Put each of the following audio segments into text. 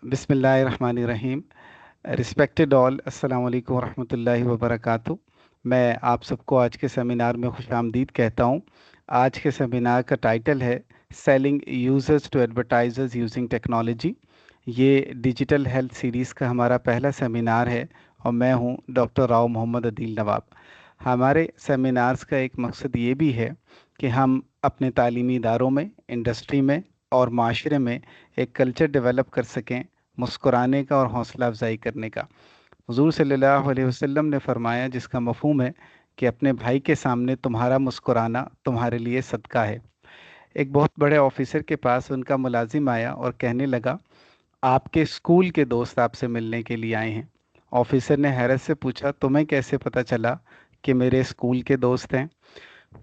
बिस्मिल्लाहिर्रहमानिर्रहीम। Respected all, अस्सलाम वालेकुम वरहमतुल्लाहि वबरकातुहू। मैं आप सबको आज के सेमिनार में खुशामदीद कहता हूँ। आज के सेमिनार का टाइटल है selling users to advertisers using technology. ये डिजिटल हेल्थ सीरीज़ का हमारा पहला सेमिनार है और मैं हूँ डॉक्टर राव मोहम्मद अदील नवाब। हमारे सेमिनार्स का एक मकसद ये भी है कि हम अपने तालीमी इदारों में, इंडस्ट्री में और माशरे में एक कल्चर डेवलप कर सकें मुस्कुराने का और हौसला अफजाई करने का। हुजूर सल्लल्लाहु अलैहि वसल्लम ने फरमाया, जिसका मफहूम है कि अपने भाई के सामने तुम्हारा मुस्कुराना तुम्हारे लिए सदका है। एक बहुत बड़े ऑफिसर के पास उनका मुलाजिम आया और कहने लगा, आपके स्कूल के दोस्त आपसे मिलने के लिए आए हैं। ऑफिसर ने हैरत से पूछा, तुम्हें कैसे पता चला कि मेरे स्कूल के दोस्त हैं?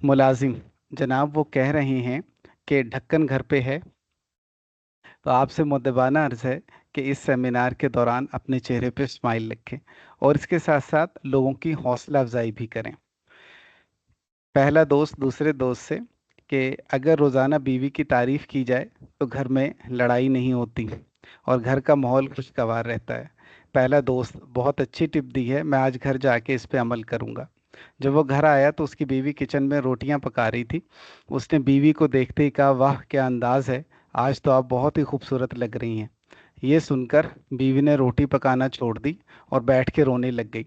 मुलाजिम, जनाब वो कह रहे हैं कि ढक्कन घर पे है। तो आपसे मुद्दबाना अर्ज़ है कि इस सेमिनार के दौरान अपने चेहरे पे स्माइल रखें और इसके साथ साथ लोगों की हौसला अफजाई भी करें। पहला दोस्त दूसरे दोस्त से कि अगर रोज़ाना बीवी की तारीफ़ की जाए तो घर में लड़ाई नहीं होती और घर का माहौल खुशगवार रहता है। पहला दोस्त, बहुत अच्छी टिप दी है, मैं आज घर जाके इस पे अमल करूँगा। जब वो घर आया तो उसकी बीवी किचन में रोटियां पका रही थी। उसने बीवी को देखते ही कहा, वाह क्या अंदाज है, आज तो आप बहुत ही खूबसूरत लग रही हैं। ये सुनकर बीवी ने रोटी पकाना छोड़ दी और बैठ के रोने लग गई।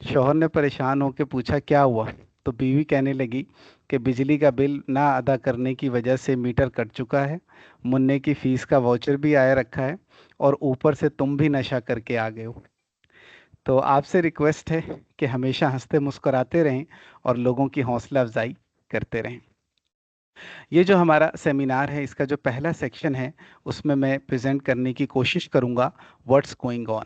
शौहर ने परेशान होकर पूछा, क्या हुआ? तो बीवी कहने लगी कि बिजली का बिल ना अदा करने की वजह से मीटर कट चुका है, मुन्ने की फीस का वाउचर भी आया रखा है और ऊपर से तुम भी नशा करके आ गए हो। तो आपसे रिक्वेस्ट है कि हमेशा हंसते मुस्कुराते रहें और लोगों की हौसला अफजाई करते रहें। ये जो हमारा सेमिनार है, इसका जो पहला सेक्शन है उसमें मैं प्रेजेंट करने की कोशिश करूंगा व्हाट्स गोइंग ऑन।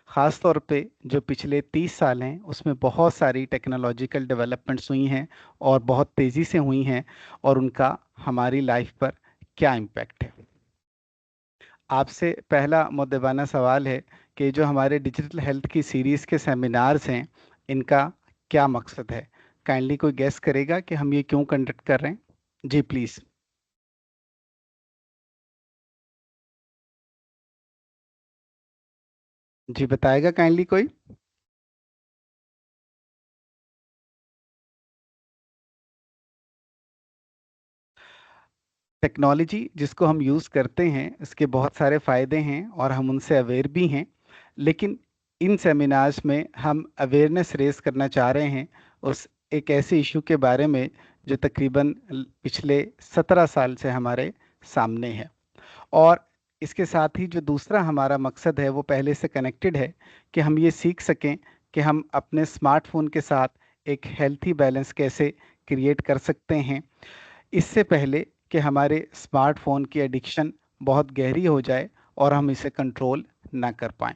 ख़ास तौर पे जो पिछले 30 साल हैं उसमें बहुत सारी टेक्नोलॉजिकल डेवलपमेंट्स हुई हैं और बहुत तेज़ी से हुई हैं और उनका हमारी लाइफ पर क्या इम्पैक्ट है। आपसे पहला मुद्दबाना सवाल है कि जो हमारे डिजिटल हेल्थ की सीरीज़ के सेमिनार्स हैं, इनका क्या मकसद है? काइंडली कोई गेस करेगा कि हम ये क्यों कंडक्ट कर रहे हैं? जी प्लीज़। जी बताएगा काइंडली कोई? टेक्नोलॉजी जिसको हम यूज़ करते हैं इसके बहुत सारे फ़ायदे हैं और हम उनसे अवेयर भी हैं, लेकिन इन सेमिनार्स में हम अवेयरनेस रेज़ करना चाह रहे हैं उस एक ऐसे इशू के बारे में जो तकरीबन पिछले 17 साल से हमारे सामने है। और इसके साथ ही जो दूसरा हमारा मकसद है वो पहले से कनेक्टेड है कि हम ये सीख सकें कि हम अपने स्मार्टफोन के साथ एक हेल्थी बैलेंस कैसे क्रिएट कर सकते हैं, इससे पहले कि हमारे स्मार्टफोन की एडिक्शन बहुत गहरी हो जाए और हम इसे कंट्रोल ना कर पाएँ।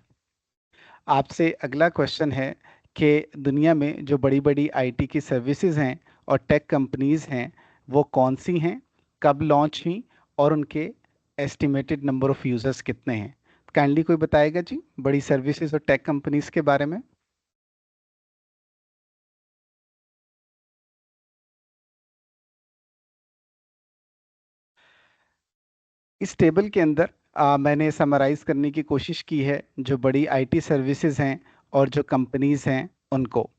आपसे अगला क्वेश्चन है कि दुनिया में जो बड़ी-बड़ी आईटी की सर्विसेज हैं और टेक कंपनीज़ हैं, वो कौन-सी हैं, कब लॉन्च हुई और उनके एस्टिमेटेड नंबर ऑफ यूज़र्स कितने हैं? काइंडली कोई बताएगा जी, बड़ी सर्विसेज और टेक कंपनीज़ के बारे में? इस टेबल के अंदर मैंने समराइज़ करने की कोशिश की है जो बड़ी आईटी सर्विसेज हैं और जो कंपनीज़ हैं उनको।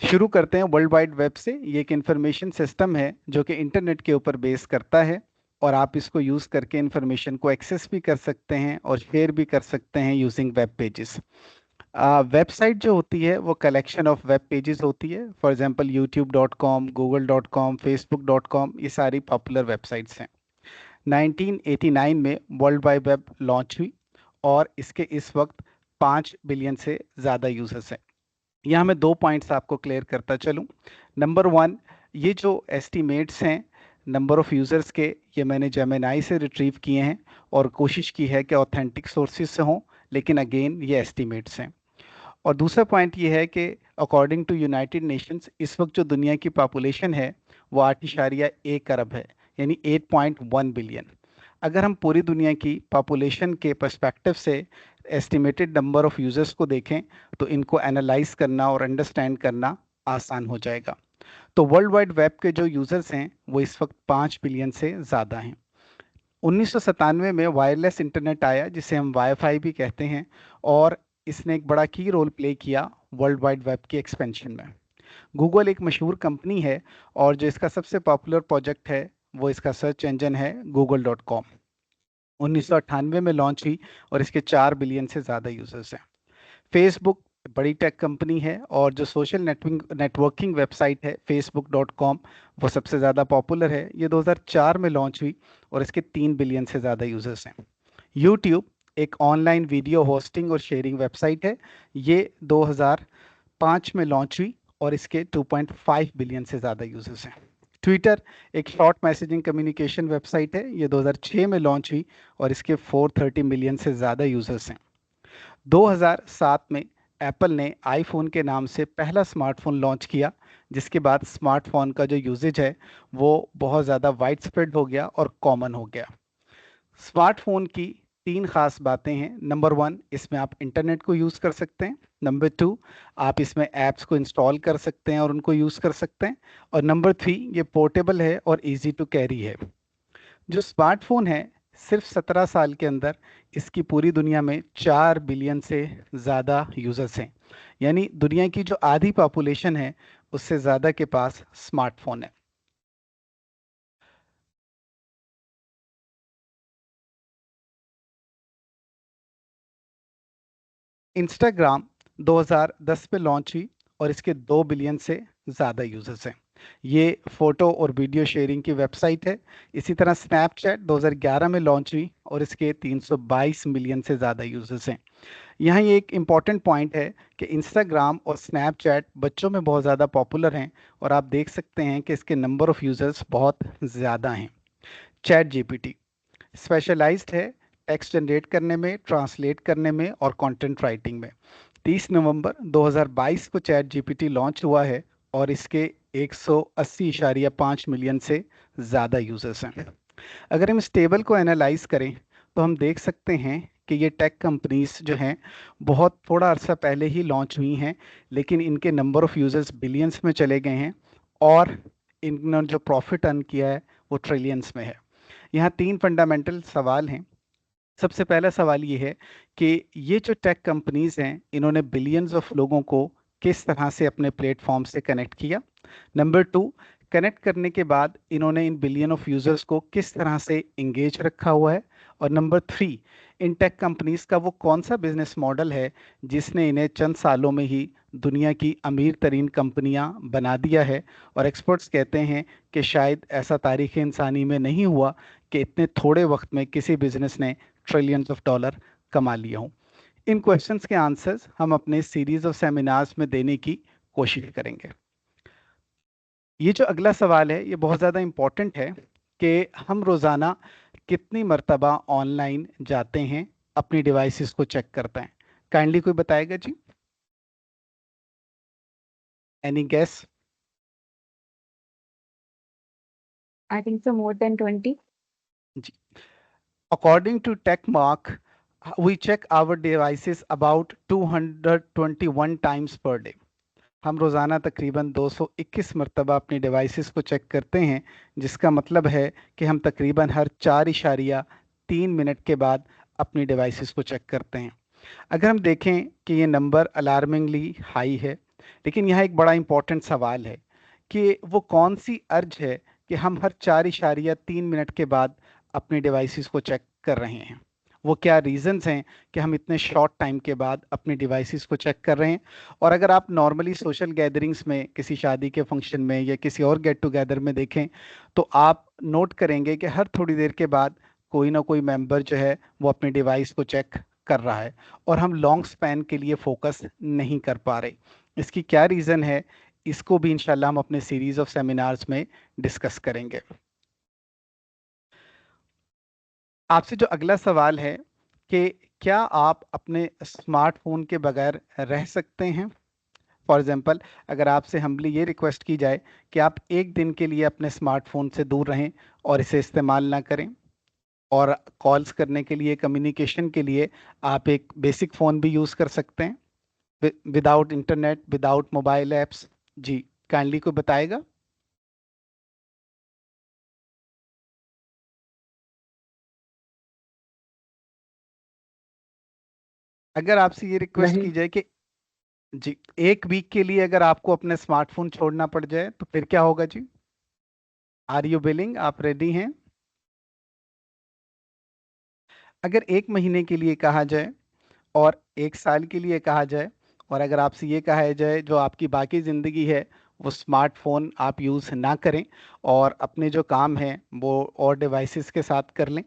शुरू करते हैं वर्ल्ड वाइड वेब से। ये एक इंफॉर्मेशन सिस्टम है जो कि इंटरनेट के ऊपर बेस करता है और आप इसको यूज़ करके इंफॉर्मेशन को एक्सेस भी कर सकते हैं और शेयर भी कर सकते हैं यूजिंग वेब पेजेस। वेबसाइट जो होती है वो कलेक्शन ऑफ वेब पेजेस होती है। For example youtube.com, google.com, facebook.com, ये सारी पॉपुलर वेबसाइट्स हैं। 1989 में वर्ल्ड वाइड वेब लॉन्च हुई और इसके इस वक्त 5 बिलियन से ज़्यादा यूजर्स हैं। यहाँ मैं दो पॉइंट्स आपको क्लियर करता चलूँ। नंबर वन, ये जो एस्टीमेट्स हैं नंबर ऑफ़ यूज़र्स के, ये मैंने जेमिनाई से रिट्रीव किए हैं और कोशिश की है कि ऑथेंटिक सोर्सेज से हों, लेकिन अगेन ये एस्टीमेट्स हैं। और दूसरा पॉइंट ये है कि अकॉर्डिंग टू यूनाइटेड नेशंस इस वक्त जो दुनिया की पॉपुलेशन है वो 8.1 अरब है, यानी 8.1 बिलियन। अगर हम पूरी दुनिया की पॉपुलेशन के पर्सपेक्टिव से एस्टिमेटेड नंबर ऑफ़ यूज़र्स को देखें तो इनको एनालाइज करना और अंडरस्टैंड करना आसान हो जाएगा। तो वर्ल्ड वाइड वेब के जो यूजर्स हैं वो इस वक्त 5 बिलियन से ज़्यादा हैं। 1997 में वायरलेस इंटरनेट आया जिसे हम वाईफाई भी कहते हैं, और इसने एक बड़ा की रोल प्ले किया वर्ल्ड वाइड वेब के एक्सपेंशन में। गूगल एक मशहूर कंपनी है और जो इसका सबसे पॉपुलर प्रोजेक्ट है वो इसका सर्च इंजन है google.com। 1998 में लॉन्च हुई और इसके 4 बिलियन से ज़्यादा यूजर्स हैं। फेसबुक बड़ी टेक कंपनी है और जो सोशल नेटवर्किंग वेबसाइट है facebook.com वो सबसे ज़्यादा पॉपुलर है। ये 2004 में लॉन्च हुई और इसके 3 बिलियन से ज़्यादा यूजर्स हैं। यूट्यूब एक ऑनलाइन वीडियो होस्टिंग और शेयरिंग वेबसाइट है। ये 2005 में लॉन्च हुई और इसके 2.5 बिलियन से ज़्यादा यूजर्स हैं। ट्विटर एक शॉर्ट मैसेजिंग कम्युनिकेशन वेबसाइट है। ये 2006 में लॉन्च हुई और इसके 430 मिलियन से ज़्यादा यूजर्स हैं। 2007 में एप्पल ने आईफोन के नाम से पहला स्मार्टफोन लॉन्च किया, जिसके बाद स्मार्टफोन का जो यूजेज है वो बहुत ज़्यादा वाइड स्प्रेड हो गया और कॉमन हो गया। स्मार्टफोन की 3 खास बातें हैं। नंबर 1, इसमें आप इंटरनेट को यूज़ कर सकते हैं। नंबर 2, आप इसमें ऐप्स को इंस्टॉल कर सकते हैं और उनको यूज़ कर सकते हैं। और नंबर 3, ये पोर्टेबल है और इजी टू कैरी है। जो स्मार्टफोन है, सिर्फ 17 साल के अंदर इसकी पूरी दुनिया में 4 बिलियन से ज़्यादा यूजर्स हैं। यानी दुनिया की जो आधी पॉपुलेशन है उससे ज़्यादा के पास स्मार्टफोन है। इंस्टाग्राम 2010 में लॉन्च हुई और इसके 2 बिलियन से ज़्यादा यूजर्स हैं। ये फ़ोटो और वीडियो शेयरिंग की वेबसाइट है। इसी तरह स्नैपचैट 2011 में लॉन्च हुई और इसके 322 मिलियन से ज़्यादा यूजर्स हैं। यहाँ ये एक इम्पॉर्टेंट पॉइंट है कि इंस्टाग्राम और स्नैपचैट बच्चों में बहुत ज़्यादा पॉपुलर हैं और आप देख सकते हैं कि इसके नंबर ऑफ़ यूज़र्स बहुत ज़्यादा हैं। चैट जीपीटी स्पेशलाइज्ड है टेक्स्ट जनरेट करने में, ट्रांसलेट करने में और कंटेंट राइटिंग में। 30 नवंबर 2022 को चैट जीपीटी लॉन्च हुआ है और इसके 180.5 मिलियन से ज़्यादा यूज़र्स हैं। अगर हम इस टेबल को एनालाइज करें तो हम देख सकते हैं कि ये टेक कंपनीज जो हैं बहुत थोड़ा अरसा पहले ही लॉन्च हुई हैं, लेकिन इनके नंबर ऑफ़ यूज़र्स बिलियंस में चले गए हैं और इन्होंने जो प्रॉफिट अर्न किया है वो ट्रिलियंस में है। यहाँ 3 फंडामेंटल सवाल हैं। सबसे पहला सवाल ये है कि ये जो टेक कंपनीज हैं इन्होंने बिलियंस ऑफ लोगों को किस तरह से अपने प्लेटफॉर्म से कनेक्ट किया। नंबर 2, कनेक्ट करने के बाद इन्होंने इन बिलियन ऑफ यूजर्स को किस तरह से इंगेज रखा हुआ है। और नंबर 3, इन टेक कंपनीज का वो कौन सा बिजनेस मॉडल है जिसने इन्हें चंद सालों में ही दुनिया की अमीर तरीन कंपनियां बना दिया है। और एक्सपर्ट्स कहते हैं कि शायद ऐसा तारीख इंसानी में नहीं हुआ कि इतने थोड़े वक्त में किसी बिजनेस ने ट्रिलियंस ऑफ डॉलर कमा लिया हूँ। इन क्वेश्चंस के आंसर्स हम अपने सीरीज ऑफ सेमिनार्स में देने की कोशिश करेंगे। ये जो अगला सवाल है ये बहुत ज़्यादा इम्पोर्टेंट है कि हम रोज़ाना कितनी मर्तबा ऑनलाइन जाते हैं, अपनी डिवाइसेस को चेक करते हैं। काइंडली कोई बताएगा जी? Any guess? I think so more than 20. जी, according to Techmark we check our devices about 221 times per day. हम रोज़ाना तकरीबन 221 मरतबा अपनी डिवाइसेस को चेक करते हैं, जिसका मतलब है कि हम तकरीबन हर 4.3 मिनट के बाद अपनी डिवाइसेस को चेक करते हैं। अगर हम देखें कि ये नंबर अलार्मिंगली हाई है, लेकिन यहाँ एक बड़ा इंपॉर्टेंट सवाल है कि वो कौन सी अर्ज है कि हम हर 4.3 मिनट के बाद अपनी डिवाइसेस को चेक कर रहे हैं। वो क्या रीजंस हैं कि हम इतने शॉर्ट टाइम के बाद अपनी डिवाइसेस को चेक कर रहे हैं। और अगर आप नॉर्मली सोशल गैदरिंग्स में किसी शादी के फंक्शन में या किसी और गेट टुगेदर में देखें तो आप नोट करेंगे कि हर थोड़ी देर के बाद कोई ना कोई मेंबर जो है वो अपनी डिवाइस को चेक कर रहा है और हम लॉन्ग स्पैन के लिए फोकस नहीं कर पा रहे। इसकी क्या रीज़न है, इसको भी इंशाल्लाह हम अपने सीरीज ऑफ सेमिनार्स में डिस्कस करेंगे। आपसे जो अगला सवाल है कि क्या आप अपने स्मार्टफोन के बगैर रह सकते हैं। फॉर एग्जांपल, अगर आपसे हम्बली ये रिक्वेस्ट की जाए कि आप एक दिन के लिए अपने स्मार्टफोन से दूर रहें और इसे इस्तेमाल ना करें, और कॉल्स करने के लिए, कम्युनिकेशन के लिए आप एक बेसिक फ़ोन भी यूज़ कर सकते हैं without internet, without mobile apps, जी, काइंडली कोई बताएगा? अगर आपसे ये रिक्वेस्ट नहीं। की जाए कि जी, एक वीक के लिए अगर आपको अपने स्मार्टफोन छोड़ना पड़ जाए तो फिर क्या होगा जी? Are you willing? आप रेडी हैं? अगर एक महीने के लिए कहा जाए और एक साल के लिए कहा जाए, और अगर आपसे ये कहा जाए जो आपकी बाकी ज़िंदगी है वो स्मार्टफोन आप यूज़ ना करें और अपने जो काम हैं वो और डिवाइसेस के साथ कर लें।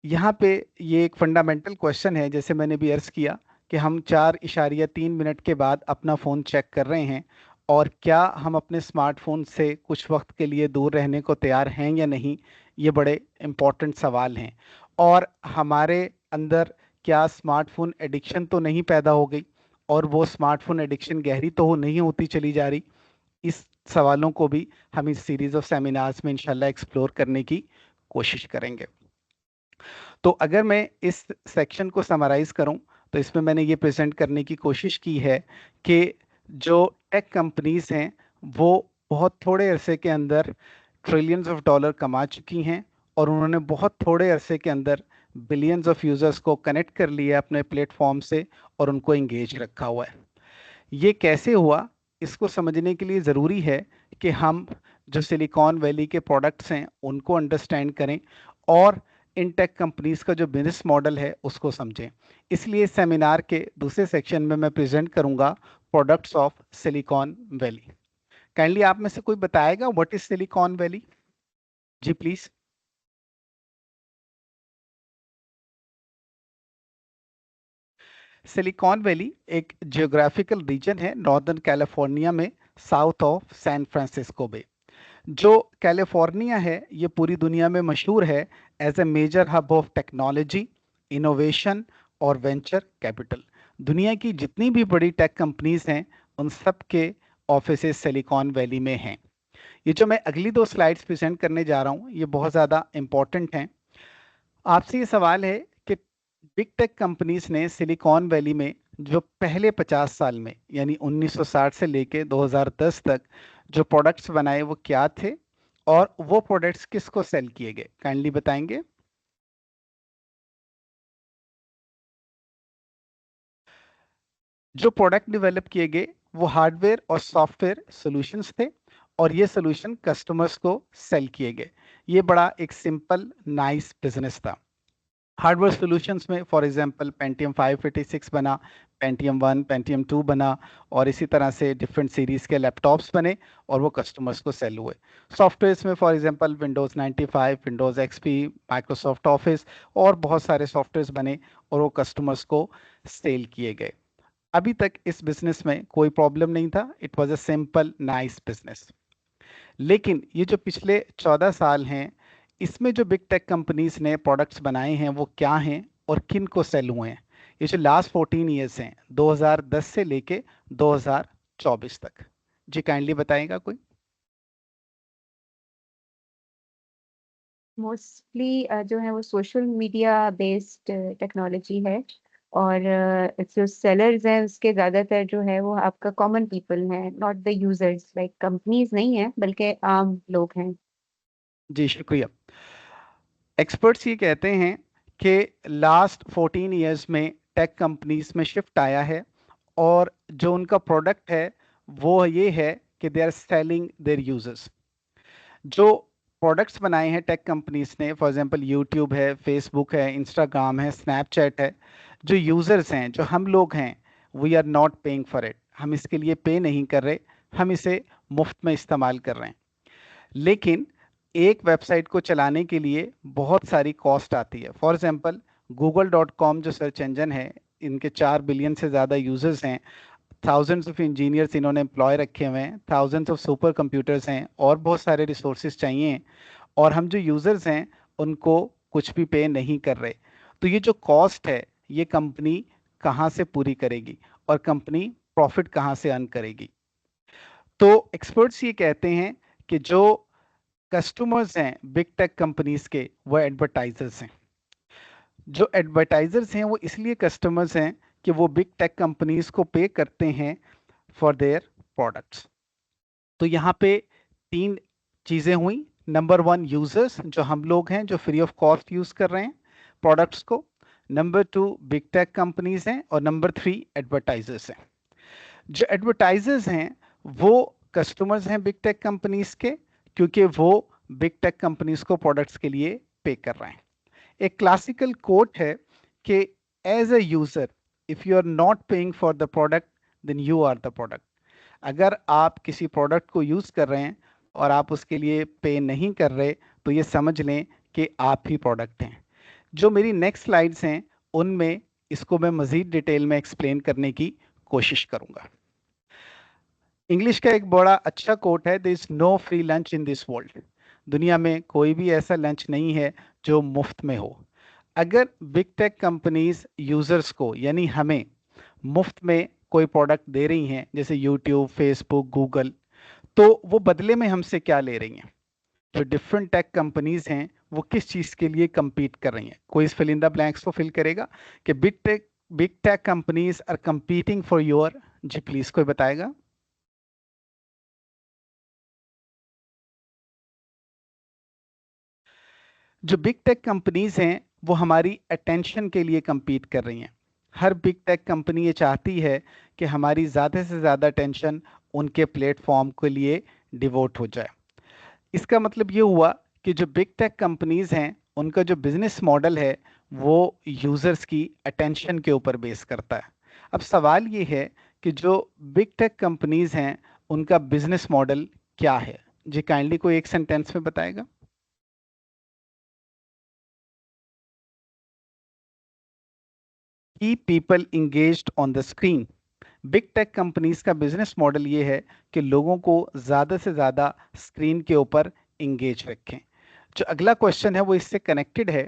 यहाँ पे ये एक फंडामेंटल क्वेश्चन है, जैसे मैंने भी अर्ज़ किया कि हम 4.3 मिनट के बाद अपना फ़ोन चेक कर रहे हैं, और क्या हम अपने स्मार्टफोन से कुछ वक्त के लिए दूर रहने को तैयार हैं या नहीं, ये बड़े इम्पोर्टेंट सवाल हैं। और हमारे अंदर क्या स्मार्टफोन एडिक्शन तो नहीं पैदा हो गई, और वो स्मार्टफोन एडिक्शन गहरी तो नहीं होती चली जा रही। इस सवालों को भी हम इस सीरीज़ ऑफ सेमिनार्स में इंशाल्लाह एक्सप्लोर करने की कोशिश करेंगे। तो अगर मैं इस सेक्शन को समराइज करूं, तो इसमें मैंने ये प्रेजेंट करने की कोशिश की है कि जो टेक कंपनीज हैं वो बहुत थोड़े अरसे के अंदर ट्रिलियंस ऑफ डॉलर कमा चुकी हैं, और उन्होंने बहुत थोड़े अरसे के अंदर बिलियंस ऑफ यूजर्स को कनेक्ट कर लिया अपने प्लेटफॉर्म से, और उनको एंगेज रखा हुआ है। ये कैसे हुआ, इसको समझने के लिए ज़रूरी है कि हम जो सिलिकॉन वैली के प्रोडक्ट्स हैं उनको अंडरस्टैंड करें, और इन टेक कंपनीज का जो बिजनेस मॉडल है उसको समझें। इसलिए सेमिनार के दूसरे सेक्शन में मैं प्रेजेंट करूंगा products of Silicon Valley. Kindly आप में से कोई बताएगा व्हाट इज सिलिकॉन वैली? जी प्लीज। सिलिकॉन वैली एक जियोग्राफिकल रीजन है नॉर्दर्न कैलिफोर्निया में, south of San Francisco Bay. जो कैलिफोर्निया है ये पूरी दुनिया में मशहूर है as a major hub of technology, innovation और वेंचर कैपिटल। दुनिया की जितनी भी बड़ी टेक कंपनीज हैं उन सब के ऑफिसेज सिलिकॉन वैली में हैं। ये जो मैं अगली दो स्लाइड्स प्रेजेंट करने जा रहा हूँ ये बहुत ज़्यादा इंपॉर्टेंट हैं। आपसे ये सवाल है कि बिग टेक कंपनीज ने सिलिकॉन वैली में जो पहले 50 साल में यानी 1960 से लेके 2010 तक जो प्रोडक्ट्स बनाए वो क्या थे, और वो प्रोडक्ट्स किसको सेल किए गए, काइंडली बताएंगे? जो प्रोडक्ट डेवलप किए गए वो हार्डवेयर और सॉफ्टवेयर सॉल्यूशंस थे, और ये सॉल्यूशन कस्टमर्स को सेल किए गए। ये बड़ा एक सिंपल नाइस बिजनेस था। हार्डवेयर सॉल्यूशंस में फॉर एग्जांपल पेंटियम 586 बना, पेंटियम 1, पेंटियम 2 बना, और इसी तरह से डिफरेंट सीरीज के लैपटॉप्स बने और वो कस्टमर्स को सेल हुए। सॉफ्टवेयर्स में for example Windows 95, Windows XP, Microsoft office और बहुत सारे सॉफ्टवेयर्स बने और वो कस्टमर्स को सेल किए गए। अभी तक इस बिजनेस में कोई प्रॉब्लम नहीं था, it was a simple nice business. लेकिन ये जो पिछले 14 साल हैं इसमें जो बिग टेक कंपनीज ने प्रोडक्ट्स बनाए हैं वो क्या हैं और किन को सेल हुए हैं, ये जो लास्ट 14 ईयर्स हैं 2010 से लेके 2024 तक। जी काइंडली बताएगा कोई? मोस्टली जो है वो सोशल मीडिया बेस्ड टेक्नोलॉजी है। और जो सेलर्स हैं उसके ज्यादातर जो है वो आपका कॉमन पीपल हैं, not the users, like companies नहीं है बल्कि आम लोग हैं। जी शुक्रिया। एक्सपर्ट्स ये कहते हैं कि लास्ट 14 ईयर्स में टेक कंपनीज में शिफ्ट आया है, और जो उनका प्रोडक्ट है वो ये है कि they are selling their users. जो प्रोडक्ट्स बनाए हैं टेक कंपनीज ने, फॉर एग्जांपल यूट्यूब है, फेसबुक है, इंस्टाग्राम है, स्नैपचैट है, जो यूज़र्स हैं जो हम लोग हैं we are not paying for it, हम इसके लिए पे नहीं कर रहे, हम इसे मुफ्त में इस्तेमाल कर रहे हैं। लेकिन एक वेबसाइट को चलाने के लिए बहुत सारी कॉस्ट आती है। फॉर एग्जांपल google.com जो सर्च इंजन है, इनके 4 बिलियन से ज़्यादा यूज़र्स हैं, थाउजेंड्स ऑफ इंजीनियर्स इन्होंने एम्प्लॉय रखे हुए हैं, थाउजेंड्स ऑफ सुपर कंप्यूटर्स हैं और बहुत सारे रिसोर्सेज चाहिए, और हम जो यूज़र्स हैं उनको कुछ भी पे नहीं कर रहे। तो ये जो कॉस्ट है ये कंपनी कहाँ से पूरी करेगी, और कंपनी प्रॉफिट कहाँ से अर्न करेगी? तो एक्सपर्ट्स ये कहते हैं कि जो कस्टमर्स हैं बिग टेक कंपनीज के वो एडवर्टाइजर्स हैं। जो एडवर्टाइजर्स हैं वो इसलिए कस्टमर्स हैं कि वो बिग टेक कंपनीज को पे करते हैं फॉर देयर प्रोडक्ट्स। तो यहाँ पे 3 चीज़ें हुई। नंबर 1 यूजर्स, जो हम लोग हैं जो फ्री ऑफ कॉस्ट यूज़ कर रहे हैं प्रोडक्ट्स को। नंबर 2 बिग टेक कंपनीज हैं, और नंबर 3 एडवर्टाइजर्स हैं। जो एडवर्टाइजर्स हैं वो कस्टमर्स हैं बिग टेक कंपनीज के, क्योंकि वो बिग टेक कंपनीज को प्रोडक्ट्स के लिए पे कर रहे हैं। एक क्लासिकल कोट है कि as a user, if you are not paying for the product, then you are the product. अगर आप किसी प्रोडक्ट को यूज कर रहे हैं और आप उसके लिए पे नहीं कर रहे, तो ये समझ लें कि आप ही प्रोडक्ट हैं। जो मेरी नेक्स्ट स्लाइड्स हैं उनमें इसको मैं मजीद डिटेल में एक्सप्लेन करने की कोशिश करूंगा। इंग्लिश का एक बड़ा अच्छा कोट है, there is no free lunch in this world. दुनिया में कोई भी ऐसा लंच नहीं है जो मुफ्त में हो। अगर बिग टेक कंपनीज यूजर्स को यानी हमें मुफ्त में कोई प्रोडक्ट दे रही हैं, जैसे यूट्यूब, फेसबुक, गूगल, तो वो बदले में हमसे क्या ले रही हैं? जो डिफरेंट टेक कंपनीज हैं वो किस चीज़ के लिए compete कर रही हैं? कोई इस फिल इन द ब्लैंक्स को फिल करेगा कि big tech companies are competing for your. जी प्लीज, कोई बताएगा? जो बिग टेक कंपनीज हैं वो हमारी अटेंशन के लिए compete कर रही हैं। हर बिग टेक कंपनी ये चाहती है कि हमारी ज़्यादा से ज़्यादा अटेंशन उनके प्लेटफॉर्म के लिए डिवोट हो जाए। इसका मतलब ये हुआ कि जो बिग टेक कंपनीज हैं उनका जो बिजनेस मॉडल है वो यूजर्स की अटेंशन के ऊपर बेस करता है। अब सवाल ये है कि जो बिग टेक कंपनीज हैं उनका बिजनेस मॉडल क्या है? जी काइंडली कोई एक सेंटेंस में बताएगा। की people engaged on the screen. Big tech companies का बिजनेस मॉडल ये है कि लोगों को ज़्यादा से ज़्यादा स्क्रीन के ऊपर इंगेज रखें। जो अगला क्वेश्चन है वो इससे कनेक्टेड है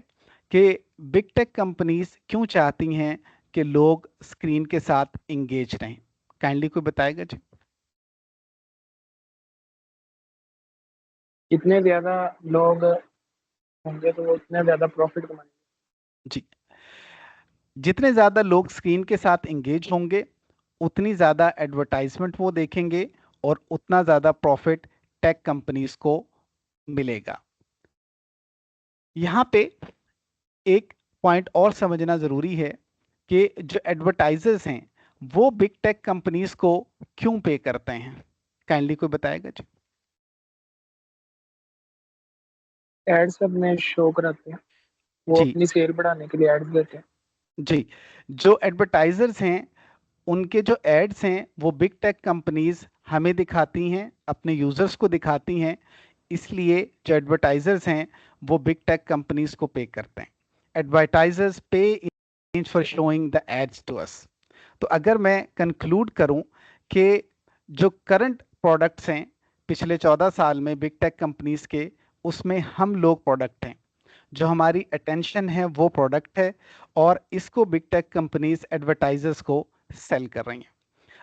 कि बिग टेक कंपनीज क्यों चाहती हैं कि लोग स्क्रीन के साथ इंगेज रहें? काइंडली कोई बताएगा जी। जितने ज्यादा लोग होंगे तो वो उतने ज्यादा प्रॉफिट कमाएंगे। जी, जितने ज़्यादा लोग स्क्रीन के साथ इंगेज होंगे उतनी ज़्यादा एडवर्टाइजमेंट वो देखेंगे और उतना ज़्यादा प्रॉफिट टेक कंपनीज को मिलेगा। यहाँ पे एक पॉइंट और समझना ज़रूरी है कि जो एडवर्टाइजर्स हैं वो बिग टेक कंपनीज को क्यों पे करते हैं? काइंडली कोई बताएगा जी। एड्स अपने शो कराते हैं, वो जी अपनी सेल बढ़ाने के लिए एड्स देते हैं। जी, जो एडवर्टाइजर्स हैं उनके जो एड्स हैं वो बिग टेक कंपनीज हमें दिखाती हैं, अपने यूजर्स को दिखाती हैं। इसलिए जो एडवर्टाइजर्स हैं वो बिग टेक कंपनीज को पे करते हैं। Advertisers pay for showing the ads to us. तो अगर मैं कंक्लूड करूं कि जो करंट प्रोडक्ट्स हैं पिछले 14 साल में बिग टेक कंपनीज के, उसमें हम लोग प्रोडक्ट हैं। जो हमारी अटेंशन है वो प्रोडक्ट है, और इसको बिग टेक कंपनीज एडवर्टाइजर्स को सेल कर रही हैं।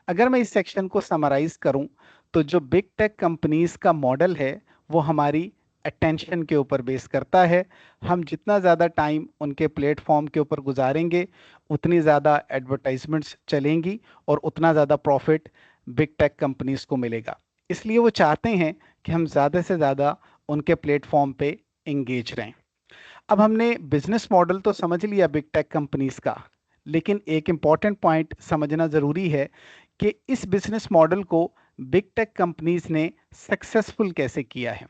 अगर मैं इस सेक्शन को समराइज करूं तो जो बिग टेक कंपनीज का मॉडल है वो हमारी अटेंशन के ऊपर बेस करता है। हम जितना ज़्यादा टाइम उनके प्लेटफॉर्म के ऊपर गुजारेंगे उतनी ज़्यादा एडवर्टाइजमेंट्स चलेंगी और उतना ज़्यादा प्रॉफिट बिग टेक कंपनीज को मिलेगा। इसलिए वो चाहते हैं कि हम ज़्यादा से ज़्यादा उनके प्लेटफॉर्म पे इंगेज रहें। अब हमने बिजनेस मॉडल तो समझ लिया बिग टेक कंपनीज का, लेकिन एक इम्पॉर्टेंट पॉइंट समझना ज़रूरी है कि इस बिजनेस मॉडल को बिग टेक कंपनीज ने सक्सेसफुल कैसे किया है।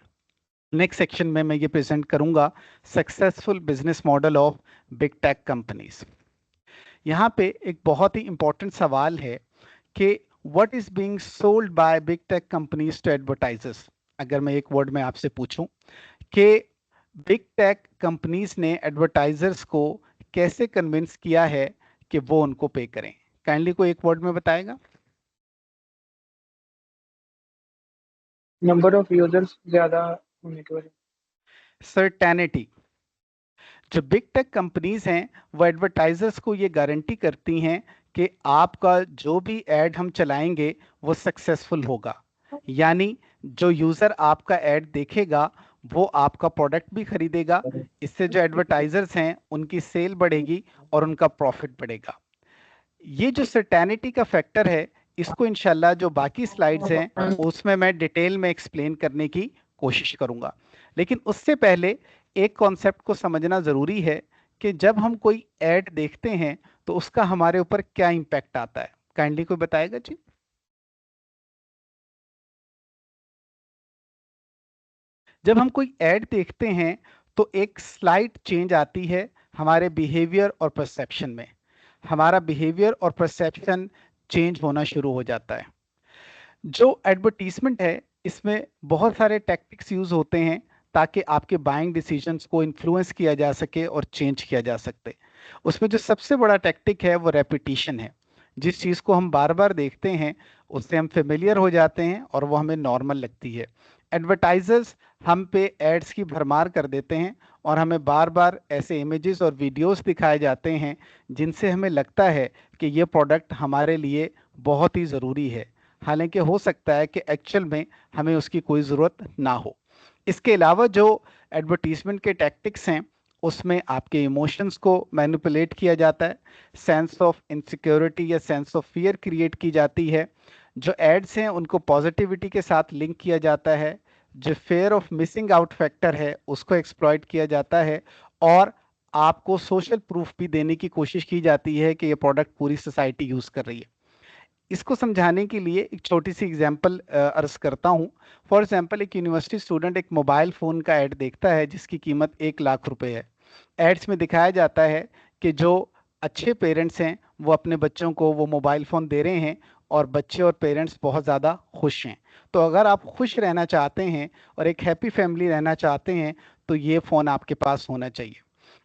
नेक्स्ट सेक्शन में मैं ये प्रेजेंट करूंगा successful business model of big take companies. यहाँ पे एक बहुत ही इंपॉर्टेंट सवाल है कि what is being sold by big take companies to advertisers. अगर मैं एक वर्ड में आपसे पूछूं कि बिग टेक कंपनीज ने एडवर्टाइजर्स को कैसे कन्विंस किया है कि वो उनको पे करें? काइंडली कोई एक वर्ड में बताएगा। नंबर ऑफ यूजर्स ज्यादा होने की वजह सर्टेनिटी। जो बिग टेक कंपनीज हैं वो एडवर्टाइजर्स को ये गारंटी करती हैं कि आपका जो भी ऐड हम चलाएंगे वो सक्सेसफुल होगा। यानी जो यूज़र आपका ऐड देखेगा वो आपका प्रोडक्ट भी खरीदेगा। से। इससे जो एडवर्टाइजर्स हैं उनकी सेल बढ़ेगी और उनका प्रॉफिट बढ़ेगा। ये जो सर्टेनिटी का फैक्टर है इसको इंशाल्लाह जो बाकी स्लाइड्स हैं उसमें मैं डिटेल में एक्सप्लेन करने की कोशिश करूंगा। लेकिन उससे पहले एक कॉन्सेप्ट को समझना ज़रूरी है कि जब हम कोई ऐड देखते हैं तो उसका हमारे ऊपर क्या इम्पैक्ट आता है। काइंडली कोई बताएगा जी। जब हम कोई ऐड देखते हैं तो एक स्लाइट चेंज आती है हमारे बिहेवियर और परसेप्शन में। हमारा बिहेवियर और परसेप्शन चेंज होना शुरू हो जाता है। जो एडवर्टीजमेंट है इसमें बहुत सारे टैक्टिक्स यूज होते हैं ताकि आपके बाइंग डिसीजंस को इन्फ्लुएंस किया जा सके और चेंज किया जा सकते। उसमें जो सबसे बड़ा टैक्टिक है वो रेपिटेशन है। जिस चीज़ को हम बार बार देखते हैं उससे हम फेमिलियर हो जाते हैं और वो हमें नॉर्मल लगती है। एडवर्टाइजर्स हम पे एड्स की भरमार कर देते हैं और हमें बार बार ऐसे इमेजेस और वीडियोस दिखाए जाते हैं जिनसे हमें लगता है कि ये प्रोडक्ट हमारे लिए बहुत ही ज़रूरी है। हालांकि हो सकता है कि एक्चुअल में हमें उसकी कोई ज़रूरत ना हो। इसके अलावा जो एडवर्टीजमेंट के टैक्टिक्स हैं उसमें आपके इमोशंस को मैनिपुलेट किया जाता है। सेंस ऑफ इनसिक्योरिटी या सेंस ऑफ फियर क्रिएट की जाती है। जो एड्स हैं उनको पॉजिटिविटी के साथ लिंक किया जाता है। जो fair of missing out factor है उसको एक्सप्लॉइट किया जाता है। और आपको सोशल प्रूफ भी देने की कोशिश की जाती है कि ये प्रोडक्ट पूरी सोसाइटी यूज़ कर रही है। इसको समझाने के लिए एक छोटी सी एग्जांपल अर्ज करता हूँ। फॉर एग्जांपल एक यूनिवर्सिटी स्टूडेंट एक मोबाइल फ़ोन का ऐड देखता है जिसकी कीमत 1 लाख रुपए है। एड्स में दिखाया जाता है कि जो अच्छे पेरेंट्स हैं वो अपने बच्चों को वो मोबाइल फ़ोन दे रहे हैं और बच्चे और पेरेंट्स बहुत ज़्यादा खुश हैं। तो अगर आप खुश रहना चाहते हैं और एक हैप्पी फैमिली रहना चाहते हैं तो ये फ़ोन आपके पास होना चाहिए।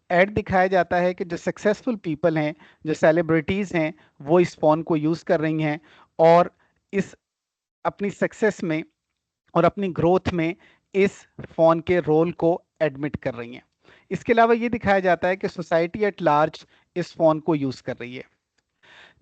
ऐड दिखाया जाता है कि जो सक्सेसफुल पीपल हैं, जो सेलिब्रिटीज़ हैं, वो इस फ़ोन को यूज़ कर रही हैं और इस अपनी सक्सेस में और अपनी ग्रोथ में इस फ़ोन के रोल को एडमिट कर रही हैं। इसके अलावा ये दिखाया जाता है कि सोसाइटी एट लार्ज इस फ़ोन को यूज़ कर रही है।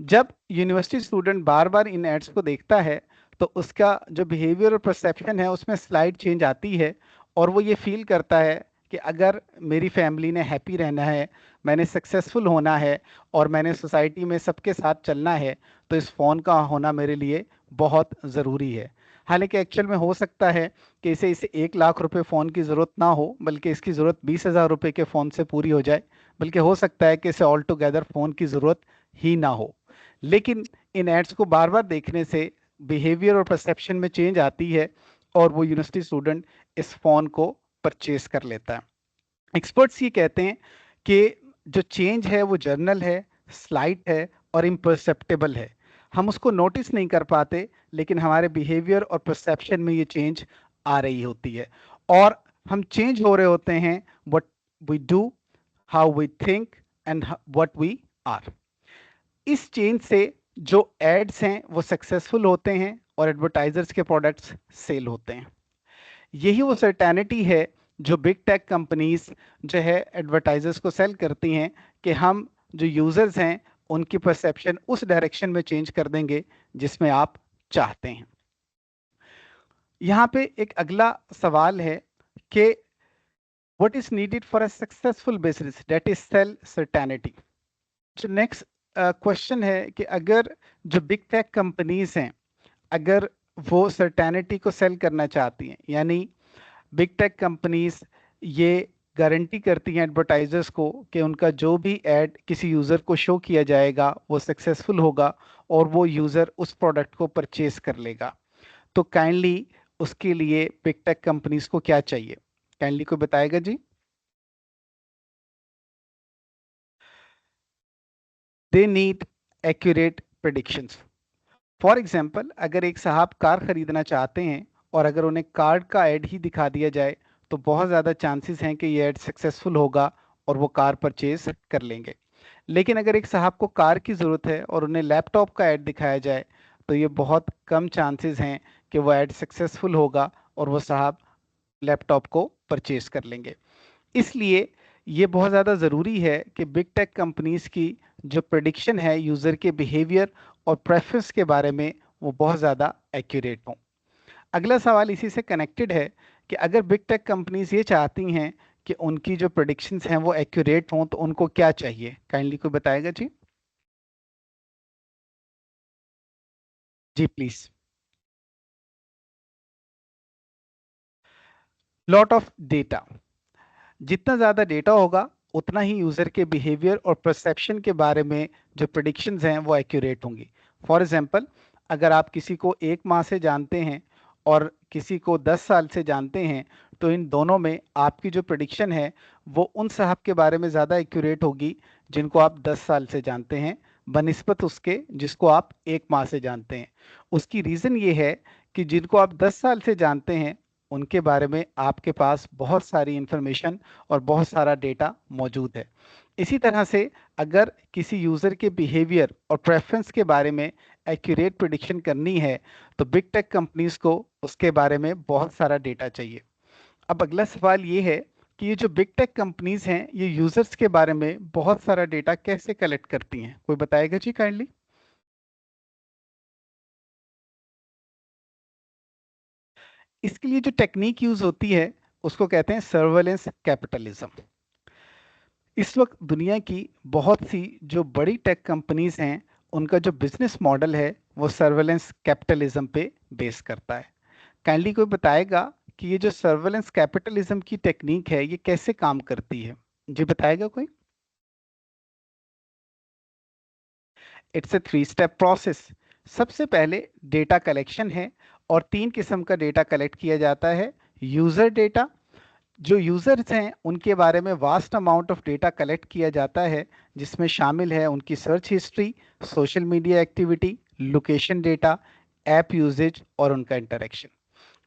जब यूनिवर्सिटी स्टूडेंट बार बार इन एड्स को देखता है तो उसका जो बिहेवियर और परसेप्शन है उसमें स्लाइड चेंज आती है और वो ये फील करता है कि अगर मेरी फैमिली ने हैप्पी रहना है, मैंने सक्सेसफुल होना है और मैंने सोसाइटी में सबके साथ चलना है तो इस फ़ोन का होना मेरे लिए बहुत ज़रूरी है। हालांकि एक्चुअल में हो सकता है कि इसे 1 लाख रुपए फ़ोन की ज़रूरत ना हो बल्कि इसकी ज़रूरत 20,000 रुपये के फ़ोन से पूरी हो जाए। बल्कि हो सकता है कि इसे ऑल टुगेदर फ़ोन की ज़रूरत ही ना हो। लेकिन इन एड्स को बार बार देखने से बिहेवियर और परसेप्शन में चेंज आती है और वो यूनिवर्सिटी स्टूडेंट इस फ़ोन को परचेज कर लेता है। एक्सपर्ट्स ये कहते हैं कि जो चेंज है वो जर्नल है, स्लाइट है और इम्परसेप्टेबल है। हम उसको नोटिस नहीं कर पाते लेकिन हमारे बिहेवियर और परसेप्शन में ये चेंज आ रही होती है और हम चेंज हो रहे होते हैं what we do, how we think and what we are. इस चेंज से जो एड्स हैं वो सक्सेसफुल होते हैं और एडवर्टाइजर्स के प्रोडक्ट्स सेल होते हैं। यही वो सर्टेनिटी है जो बिग टेक कंपनीज जो है एडवर्टाइजर्स को सेल करती हैं कि हम जो यूजर्स हैं उनकी परसेप्शन उस डायरेक्शन में चेंज कर देंगे जिसमें आप चाहते हैं। यहाँ पे एक अगला सवाल है कि what is needed for a successful business, that is sell certainty. जो नेक्स्ट क्वेश्चन है कि अगर जो बिग टेक कंपनीज हैं अगर वो सर्टेनिटी को सेल करना चाहती हैं, यानी बिग टेक कंपनीज ये गारंटी करती हैं एडवर्टाइजर्स को कि उनका जो भी ऐड किसी यूज़र को शो किया जाएगा वो सक्सेसफुल होगा और वो यूज़र उस प्रोडक्ट को परचेज कर लेगा। तो काइंडली उसके लिए बिग टेक कंपनीज को क्या चाहिए, काइंडली कोई बताएगा जी। They need accurate predictions. For example अगर एक साहब कार खरीदना चाहते हैं और अगर उन्हें कार का ऐड ही दिखा दिया जाए तो बहुत ज़्यादा चांसेस हैं कि ये ऐड सक्सेसफुल होगा और वो कार परचेज कर लेंगे। लेकिन अगर एक साहब को कार की ज़रूरत है और उन्हें लैपटॉप का ऐड दिखाया जाए तो ये बहुत कम चांसेस हैं कि वो ऐड सक्सेसफुल होगा और वो साहब लैपटॉप को परचेज कर लेंगे। इसलिए ये बहुत ज़्यादा ज़रूरी है कि बिग टेक कंपनीज की जो प्रेडिक्शन है यूज़र के बिहेवियर और प्रेफरेंस के बारे में वो बहुत ज़्यादा एक्यूरेट हों। अगला सवाल इसी से कनेक्टेड है कि अगर बिग टेक कंपनीज ये चाहती हैं कि उनकी जो प्रेडिक्शंस हैं वो एक्यूरेट हों तो उनको क्या चाहिए, काइंडली कोई बताएगा जी। जी प्लीज। लॉट ऑफ डेटा, जितना ज़्यादा डेटा होगा उतना ही यूज़र के बिहेवियर और परसेप्शन के बारे में जो प्रिडिक्शंस हैं वो एक्यूरेट होंगी। फॉर एग्जांपल, अगर आप किसी को 1 माह से जानते हैं और किसी को 10 साल से जानते हैं, तो इन दोनों में आपकी जो प्रिडिक्शन है वो उन साहब के बारे में ज़्यादा एक्यूरेट होगी जिनको आप 10 साल से जानते हैं, बनिस्बत उसके जिसको आप 1 माह से जानते हैं। उसकी रीज़न ये है कि जिनको आप 10 साल से जानते हैं उनके बारे में आपके पास बहुत सारी इंफॉर्मेशन और बहुत सारा डेटा मौजूद है। इसी तरह से अगर किसी यूज़र के बिहेवियर और प्रेफरेंस के बारे में एक्यूरेट प्रिडिक्शन करनी है तो बिग टेक कंपनीज को उसके बारे में बहुत सारा डेटा चाहिए। अब अगला सवाल ये है कि ये जो बिग टेक कंपनीज हैं ये यूज़र्स के बारे में बहुत सारा डेटा कैसे कलेक्ट करती हैं, कोई बताएगा जी काइंडली। इसके लिए जो टेक्निक यूज़ होती है उसको कहते हैं सर्वेलेंस कैपिटलिज्म। इस वक्त दुनिया की बहुत सी जो बड़ी टेक कंपनीज हैं उनका जो बिजनेस मॉडल है वो सर्वेलेंस कैपिटलिज्म पे बेस करता है। काइंडली कोई बताएगा कि ये जो सर्वेलेंस कैपिटलिज्म की टेक्निक है ये कैसे काम करती है, जी बताएगा कोई। It's a 3 step process. सबसे पहले डेटा कलेक्शन है और 3 किस्म का डेटा कलेक्ट किया जाता है। यूज़र डेटा, जो यूज़र्स हैं उनके बारे में vast amount of data collect किया जाता है जिसमें शामिल है उनकी search history, social media activity, location data, app usage और उनका इंटरेक्शन।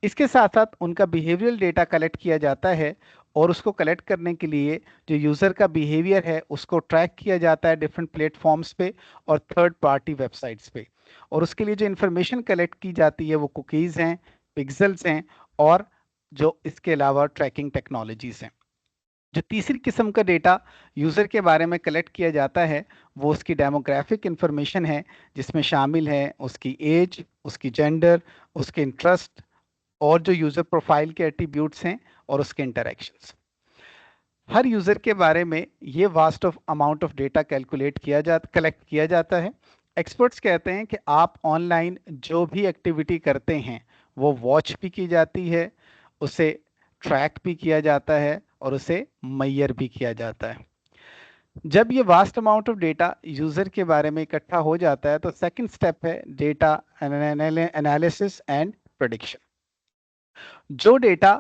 इसके साथ साथ उनका बिहेवियरल डेटा कलेक्ट किया जाता है और उसको कलेक्ट करने के लिए जो यूज़र का बिहेवियर है उसको ट्रैक किया जाता है डिफरेंट प्लेटफॉर्म्स पे और थर्ड पार्टी वेबसाइट्स पे। और उसके लिए जो इन्फॉर्मेशन कलेक्ट की जाती है वो कुकीज़ हैं, पिक्सेल्स हैं और जो इसके अलावा ट्रैकिंग टेक्नोलॉजीज हैं। जो तीसरी किस्म का डेटा यूज़र के बारे में कलेक्ट किया जाता है वो उसकी डेमोग्राफिक इंफॉर्मेशन है जिसमें शामिल है उसकी एज, उसकी जेंडर, उसके इंटरेस्ट और जो यूज़र प्रोफाइल के एट्रीब्यूट्स हैं और उसके इंटरेक्शंस। हर यूज़र के बारे में ये vast of amount of data collect किया जाता है। एक्सपर्ट्स कहते हैं कि आप ऑनलाइन जो भी एक्टिविटी करते हैं वो वॉच भी की जाती है, उसे ट्रैक भी किया जाता है और उसे मैयर भी किया जाता है। जब ये vast amount of data user के बारे में इकट्ठा हो जाता है तो सेकंड स्टेप है डेटा एनालिसिस एंड प्रेडिक्शन। जो डेटा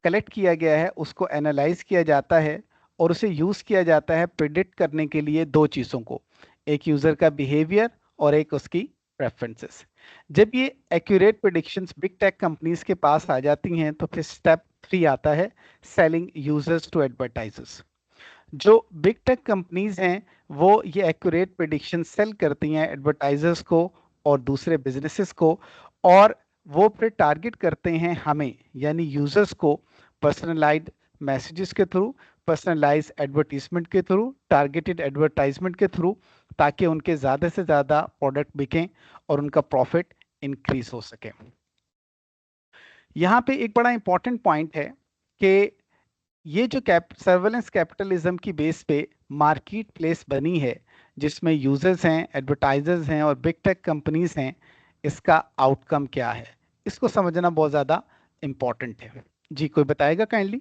कलेक्ट किया गया है उसको एनालाइज किया जाता है और उसे यूज़ किया जाता है प्रिडिक्ट करने के लिए 2 चीज़ों को, एक यूज़र का बिहेवियर और एक उसकी प्रेफरेंसेस। जब ये accurate predictions big tech companies के पास आ जाती हैं तो फिर स्टेप 3 आता है सेलिंग यूजर्स टू एडवर्टाइजर्स। जो बिग टेक कंपनीज हैं वो ये एक्यूरेट प्रिडिक्शन सेल करती हैं एडवर्टाइजर्स को और दूसरे बिजनेसेस को, और वो फिर टारगेट करते हैं हमें यानी यूजर्स को पर्सनलाइज्ड मैसेजेस के थ्रू, पर्सनलाइज एडवर्टीजमेंट के थ्रू, टारगेटेड एडवर्टाइजमेंट के थ्रू, ताकि उनके ज़्यादा से ज़्यादा प्रोडक्ट बिकें और उनका प्रॉफिट इंक्रीज हो सके। यहाँ पे एक बड़ा इंपॉर्टेंट पॉइंट है कि ये जो सर्वेलेंस कैपिटलिज्म की बेस पे मार्केट प्लेस बनी है जिसमें यूजर्स हैं, एडवर्टाइजर्स हैं और बिग टेक कंपनीज हैं, इसका आउटकम क्या है इसको समझना बहुत ज़्यादा इंपॉर्टेंट है। जी कोई बताएगा काइंडली।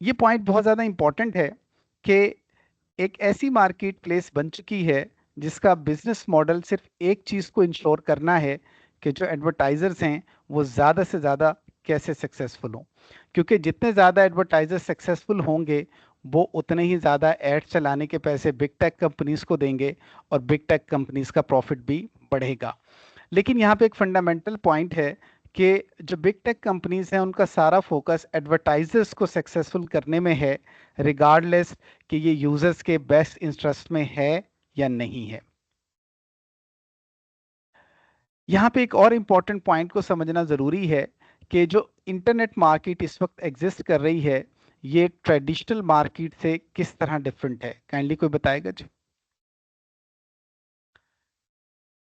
ये पॉइंट बहुत ज़्यादा इंपॉर्टेंट है कि एक ऐसी मार्केट प्लेस बन चुकी है जिसका बिजनेस मॉडल सिर्फ एक चीज़ को इंश्योर करना है कि जो एडवर्टाइजर्स हैं वो ज़्यादा से ज़्यादा कैसे सक्सेसफुल हों, क्योंकि जितने ज़्यादा एडवर्टाइजर सक्सेसफुल होंगे वो उतने ही ज़्यादा एड चलाने के पैसे बिग टेक कंपनीज को देंगे और बिग टेक कंपनीज का प्रॉफिट भी बढ़ेगा। लेकिन यहाँ पे एक फंडामेंटल पॉइंट है कि जो बिग टेक कंपनीज हैं उनका सारा फोकस एडवर्टाइजर्स को सक्सेसफुल करने में है, रिगार्डलेस कि ये यूजर्स के बेस्ट इंटरेस्ट में है या नहीं है। यहाँ पे एक और इम्पॉर्टेंट पॉइंट को समझना ज़रूरी है कि जो इंटरनेट मार्केट इस वक्त एग्जिस्ट कर रही है ये ट्रेडिशनल मार्केट से किस तरह डिफरेंट है, काइंडली कोई बताएगा जी।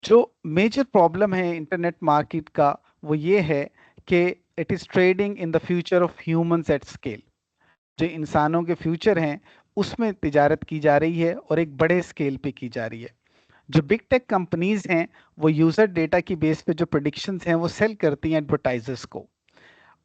जो मेजर प्रॉब्लम है इंटरनेट मार्केट का वो ये है कि it is trading in the future of humans at scale. जो इंसानों के फ्यूचर हैं उसमें तिजारत की जा रही है और एक बड़े स्केल पे की जा रही है। जो बिग टेक कंपनीज हैं वो यूजर डेटा की बेस पे जो प्रेडिक्शंस हैं वो सेल करती हैं एडवर्टाइजर्स को,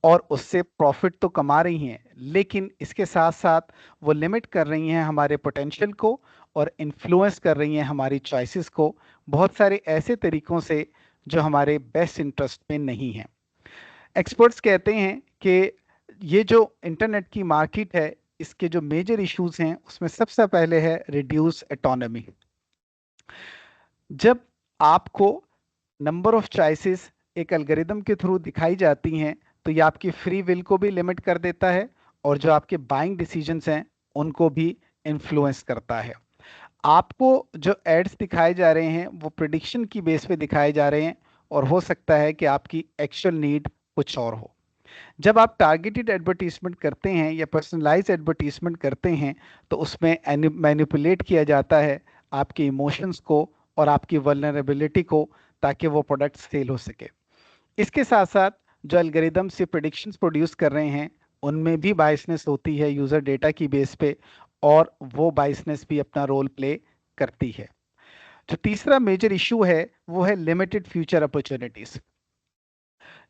और उससे प्रॉफिट तो कमा रही हैं, लेकिन इसके साथ साथ वो लिमिट कर रही हैं हमारे पोटेंशियल को और इन्फ्लुएंस कर रही हैं हमारी चॉइसेस को बहुत सारे ऐसे तरीकों से जो हमारे बेस्ट इंटरेस्ट में नहीं हैं। एक्सपर्ट्स कहते हैं कि ये जो इंटरनेट की मार्केट है, इसके जो मेजर इश्यूज हैं उसमें सबसे पहले है रिड्यूस एटोनमी। जब आपको नंबर ऑफ चॉइसेस एक एल्गोरिदम के थ्रू दिखाई जाती हैं तो ये आपकी फ्री विल को भी लिमिट कर देता है और जो आपके बाइंग डिसीजंस हैं उनको भी इन्फ्लुएंस करता है। आपको जो एड्स दिखाए जा रहे हैं वो प्रिडिक्शन की बेस पे दिखाए जा रहे हैं और हो सकता है कि आपकी एक्चुअल नीड कुछ और हो। जब आप टारगेटेड एडवर्टीजमेंट करते हैं या पर्सनलाइज एडवर्टीजमेंट करते हैं तो उसमें मैनिपुलेट किया जाता है आपके इमोशंस को और आपकी वल्नरेबिलिटी को, ताकि वो प्रोडक्ट सेल हो सके। इसके साथ साथ जो एल्गोरिदम से प्रेडिक्शंस प्रोड्यूस कर रहे हैं उनमें भी बायसनेस होती है यूज़र डेटा की बेस पे, और वो बायसनेस भी अपना रोल प्ले करती है। जो तीसरा मेजर इशू है वो है लिमिटेड फ्यूचर अपॉर्चुनिटीज।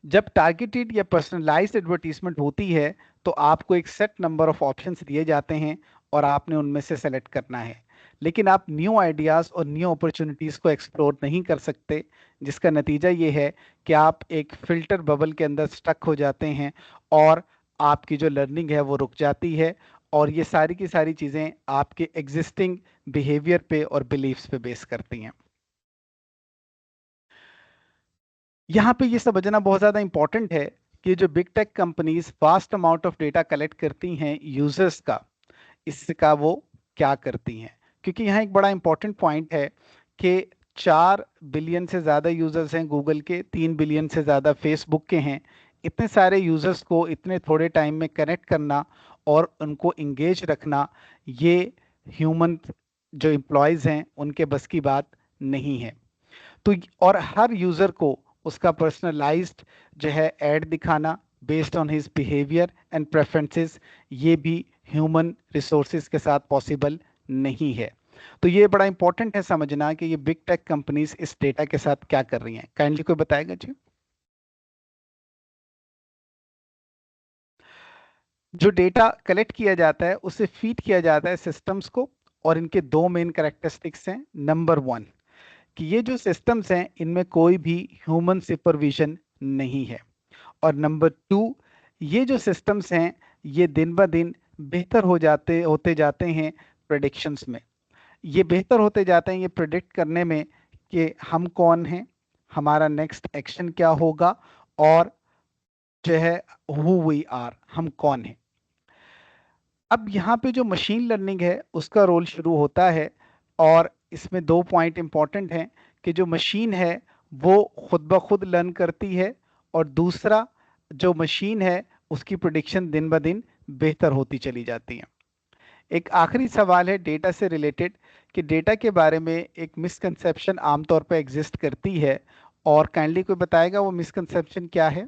जब टारगेटेड या पर्सनलाइज्ड एडवर्टीजमेंट होती है तो आपको एक सेट नंबर ऑफ ऑप्शंस दिए जाते हैं और आपने उनमें से सेलेक्ट करना है, लेकिन आप न्यू आइडियाज़ और न्यू अपॉर्चुनिटीज़ को एक्सप्लोर नहीं कर सकते, जिसका नतीजा ये है कि आप एक फिल्टर बबल के अंदर स्टक हो जाते हैं और आपकी जो लर्निंग है वो रुक जाती है, और ये सारी की सारी चीज़ें आपके एग्जिस्टिंग बिहेवियर पे और बिलीव्स पे बेस करती हैं। यहाँ पे ये समझना बहुत ज़्यादा इंपॉर्टेंट है कि जो big tech companies vast amount of data collect करती हैं यूजर्स का, इसका वो क्या करती हैं, क्योंकि यहाँ एक बड़ा इंपॉर्टेंट पॉइंट है कि 4 बिलियन से ज़्यादा यूजर्स हैं गूगल के, 3 बिलियन से ज़्यादा फेसबुक के हैं। इतने सारे यूजर्स को इतने थोड़े टाइम में कनेक्ट करना और उनको इंगेज रखना, ये ह्यूमन जो एम्प्लॉयज़ हैं उनके बस की बात नहीं है। तो और हर यूज़र को उसका पर्सनलाइज्ड जो है ऐड दिखाना based on his behaviour and preferences, ये भी ह्यूमन रिसोर्सेज के साथ पॉसिबल नहीं है। तो ये बड़ा इंपॉर्टेंट है समझना कि ये बिग टेक कंपनीज इस डेटा के साथ क्या कर रही हैं। काइंडली कोई बताएगा जी। जो डेटा कलेक्ट किया जाता है उसे फीड किया जाता है सिस्टम्स को, और इनके दो मेन कैरेक्टरिस्टिक्स हैं। नंबर वन, कि ये जो सिस्टम्स हैं इनमें कोई भी ह्यूमन सुपरविजन नहीं है, और नंबर टू, ये जो सिस्टम्स हैं ये दिन ब दिन बेहतर होते जाते हैं प्रेडिक्शंस में। ये बेहतर होते जाते हैं ये प्रेडिक्ट करने में कि हम कौन हैं, हमारा नेक्स्ट एक्शन क्या होगा, और जो है हु वी आर, हम कौन हैं। अब यहाँ पे जो मशीन लर्निंग है उसका रोल शुरू होता है, और इसमें दो पॉइंट इंपॉर्टेंट हैं कि जो मशीन है वो खुद ब खुद लर्न करती है, और दूसरा, जो मशीन है उसकी प्रिडिक्शन दिन ब दिन बेहतर होती चली जाती है। एक आखिरी सवाल है डेटा से रिलेटेड, कि डेटा के बारे में एक मिसकंसेप्शन आमतौर पर एग्जिस्ट करती है, और काइंडली कोई बताएगा वो मिसकंसेप्शन क्या है।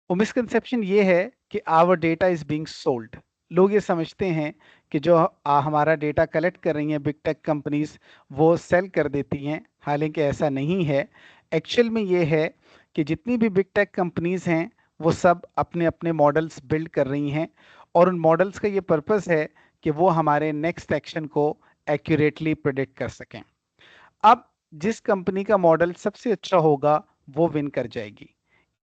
वो मिसकंसेप्शन ये है कि our data is being sold. लोग ये समझते हैं कि जो हमारा डेटा कलेक्ट कर रही हैं बिग टेक कंपनीज वो सेल कर देती हैं, हालांकि ऐसा नहीं है। एक्चुअल में ये है कि जितनी भी बिग टेक कंपनीज हैं वो सब अपने अपने मॉडल्स बिल्ड कर रही हैं, और उन मॉडल्स का ये पर्पस है कि वो हमारे नेक्स्ट एक्शन को एक्यूरेटली प्रिडिक्ट कर सकें। अब जिस कंपनी का मॉडल सबसे अच्छा होगा वो विन कर जाएगी,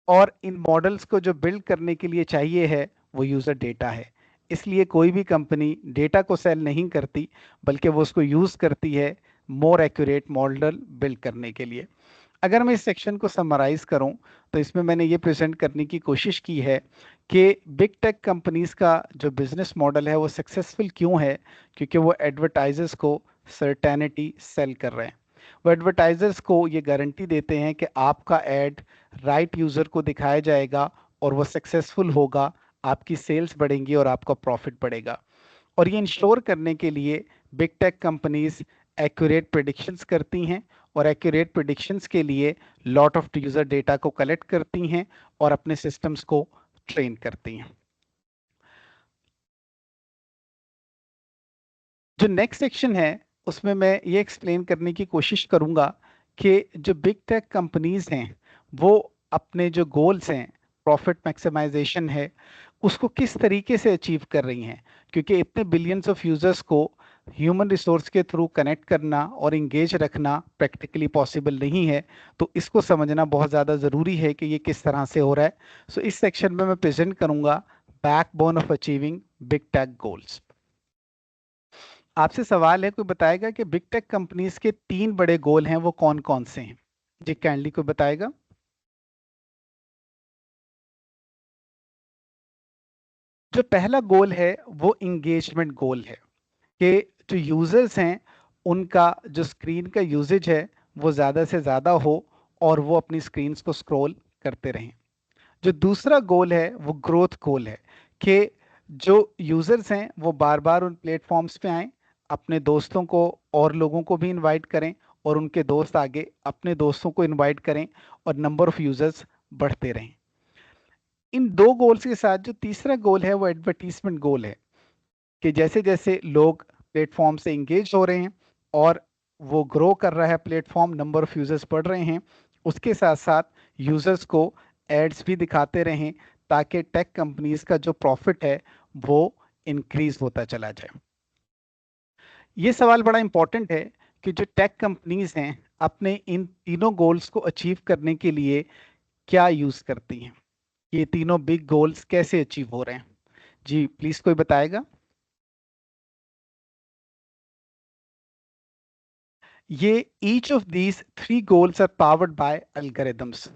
और इन मॉडल्स को जो बिल्ड करने के लिए चाहिए है वो यूज़र डेटा है। इसलिए कोई भी कंपनी डेटा को सेल नहीं करती, बल्कि वो उसको यूज़ करती है मोर एक्यूरेट मॉडल बिल्ड करने के लिए। अगर मैं इस सेक्शन को समराइज करूं तो इसमें मैंने ये प्रेजेंट करने की कोशिश की है कि बिग टेक कंपनीज का जो बिजनेस मॉडल है वो सक्सेसफुल क्यों है, क्योंकि वो एडवर्टाइजर्स को सर्टेनिटी सेल कर रहे हैं। वो एडवर्टाइजर्स को ये गारंटी देते हैं कि आपका एड राइट यूज़र को दिखाया जाएगा और वो सक्सेसफुल होगा, आपकी सेल्स बढ़ेंगी और आपका प्रॉफिट बढ़ेगा। और ये इंश्योर करने के लिए big tech companies accurate predictions करती हैं, और एक्यूरेट प्रेडिक्शंस के लिए लॉट ऑफ यूज़र डेटा को कलेक्ट करती हैं और अपने सिस्टम्स को ट्रेन करती हैं। जो नेक्स्ट सेक्शन है उसमें मैं ये एक्सप्लेन करने की कोशिश करूंगा कि जो बिग टेक कंपनीज हैं वो अपने जो गोल्स हैं, प्रॉफिट मैक्सिमाइजेशन है, उसको किस तरीके से अचीव कर रही हैं। क्योंकि इतने बिलियंस ऑफ यूजर्स को ह्यूमन रिसोर्स के थ्रू कनेक्ट करना और इंगेज रखना प्रैक्टिकली पॉसिबल नहीं है। तो इसको समझना बहुत ज़्यादा ज़रूरी है कि ये किस तरह से हो रहा है। सो इस सेक्शन में मैं प्रेजेंट करूंगा backbone of achieving big tech goals. आपसे सवाल है, कोई बताएगा कि बिग टेक कंपनीज के 3 बड़े गोल हैं वो कौन कौन से हैं? जी काइंडली कोई बताएगा। जो पहला गोल है वो इंगेजमेंट गोल है कि जो यूजर्स हैं उनका जो स्क्रीन का यूजेज है वो ज़्यादा से ज़्यादा हो और वो अपनी स्क्रीन्स को स्क्रॉल करते रहें। जो दूसरा गोल है वो ग्रोथ गोल है कि जो यूजर्स हैं वो बार बार उन प्लेटफॉर्म्स पे आएं, अपने दोस्तों को और लोगों को भी इनवाइट करें और उनके दोस्त आगे अपने दोस्तों को इनवाइट करें और नंबर ऑफ यूजर्स बढ़ते रहें। इन 2 गोल्स के साथ जो तीसरा गोल है वो एडवर्टीजमेंट गोल है कि जैसे जैसे लोग प्लेटफॉर्म से इंगेज हो रहे हैं और वो ग्रो कर रहा है प्लेटफॉर्म, नंबर ऑफ यूजर्स बढ़ रहे हैं, उसके साथ साथ यूजर्स को एड्स भी दिखाते रहें ताकि टेक कंपनीज का जो प्रॉफिट है वो इंक्रीज होता चला जाए। ये सवाल बड़ा इंपॉर्टेंट है कि जो टेक कंपनीज हैं अपने इन तीनों गोल्स को अचीव करने के लिए क्या यूज करती हैं, ये तीनों बिग गोल्स कैसे अचीव हो रहे हैं। जी प्लीज कोई बताएगा। ये each of these 3 goals are powered by algorithms.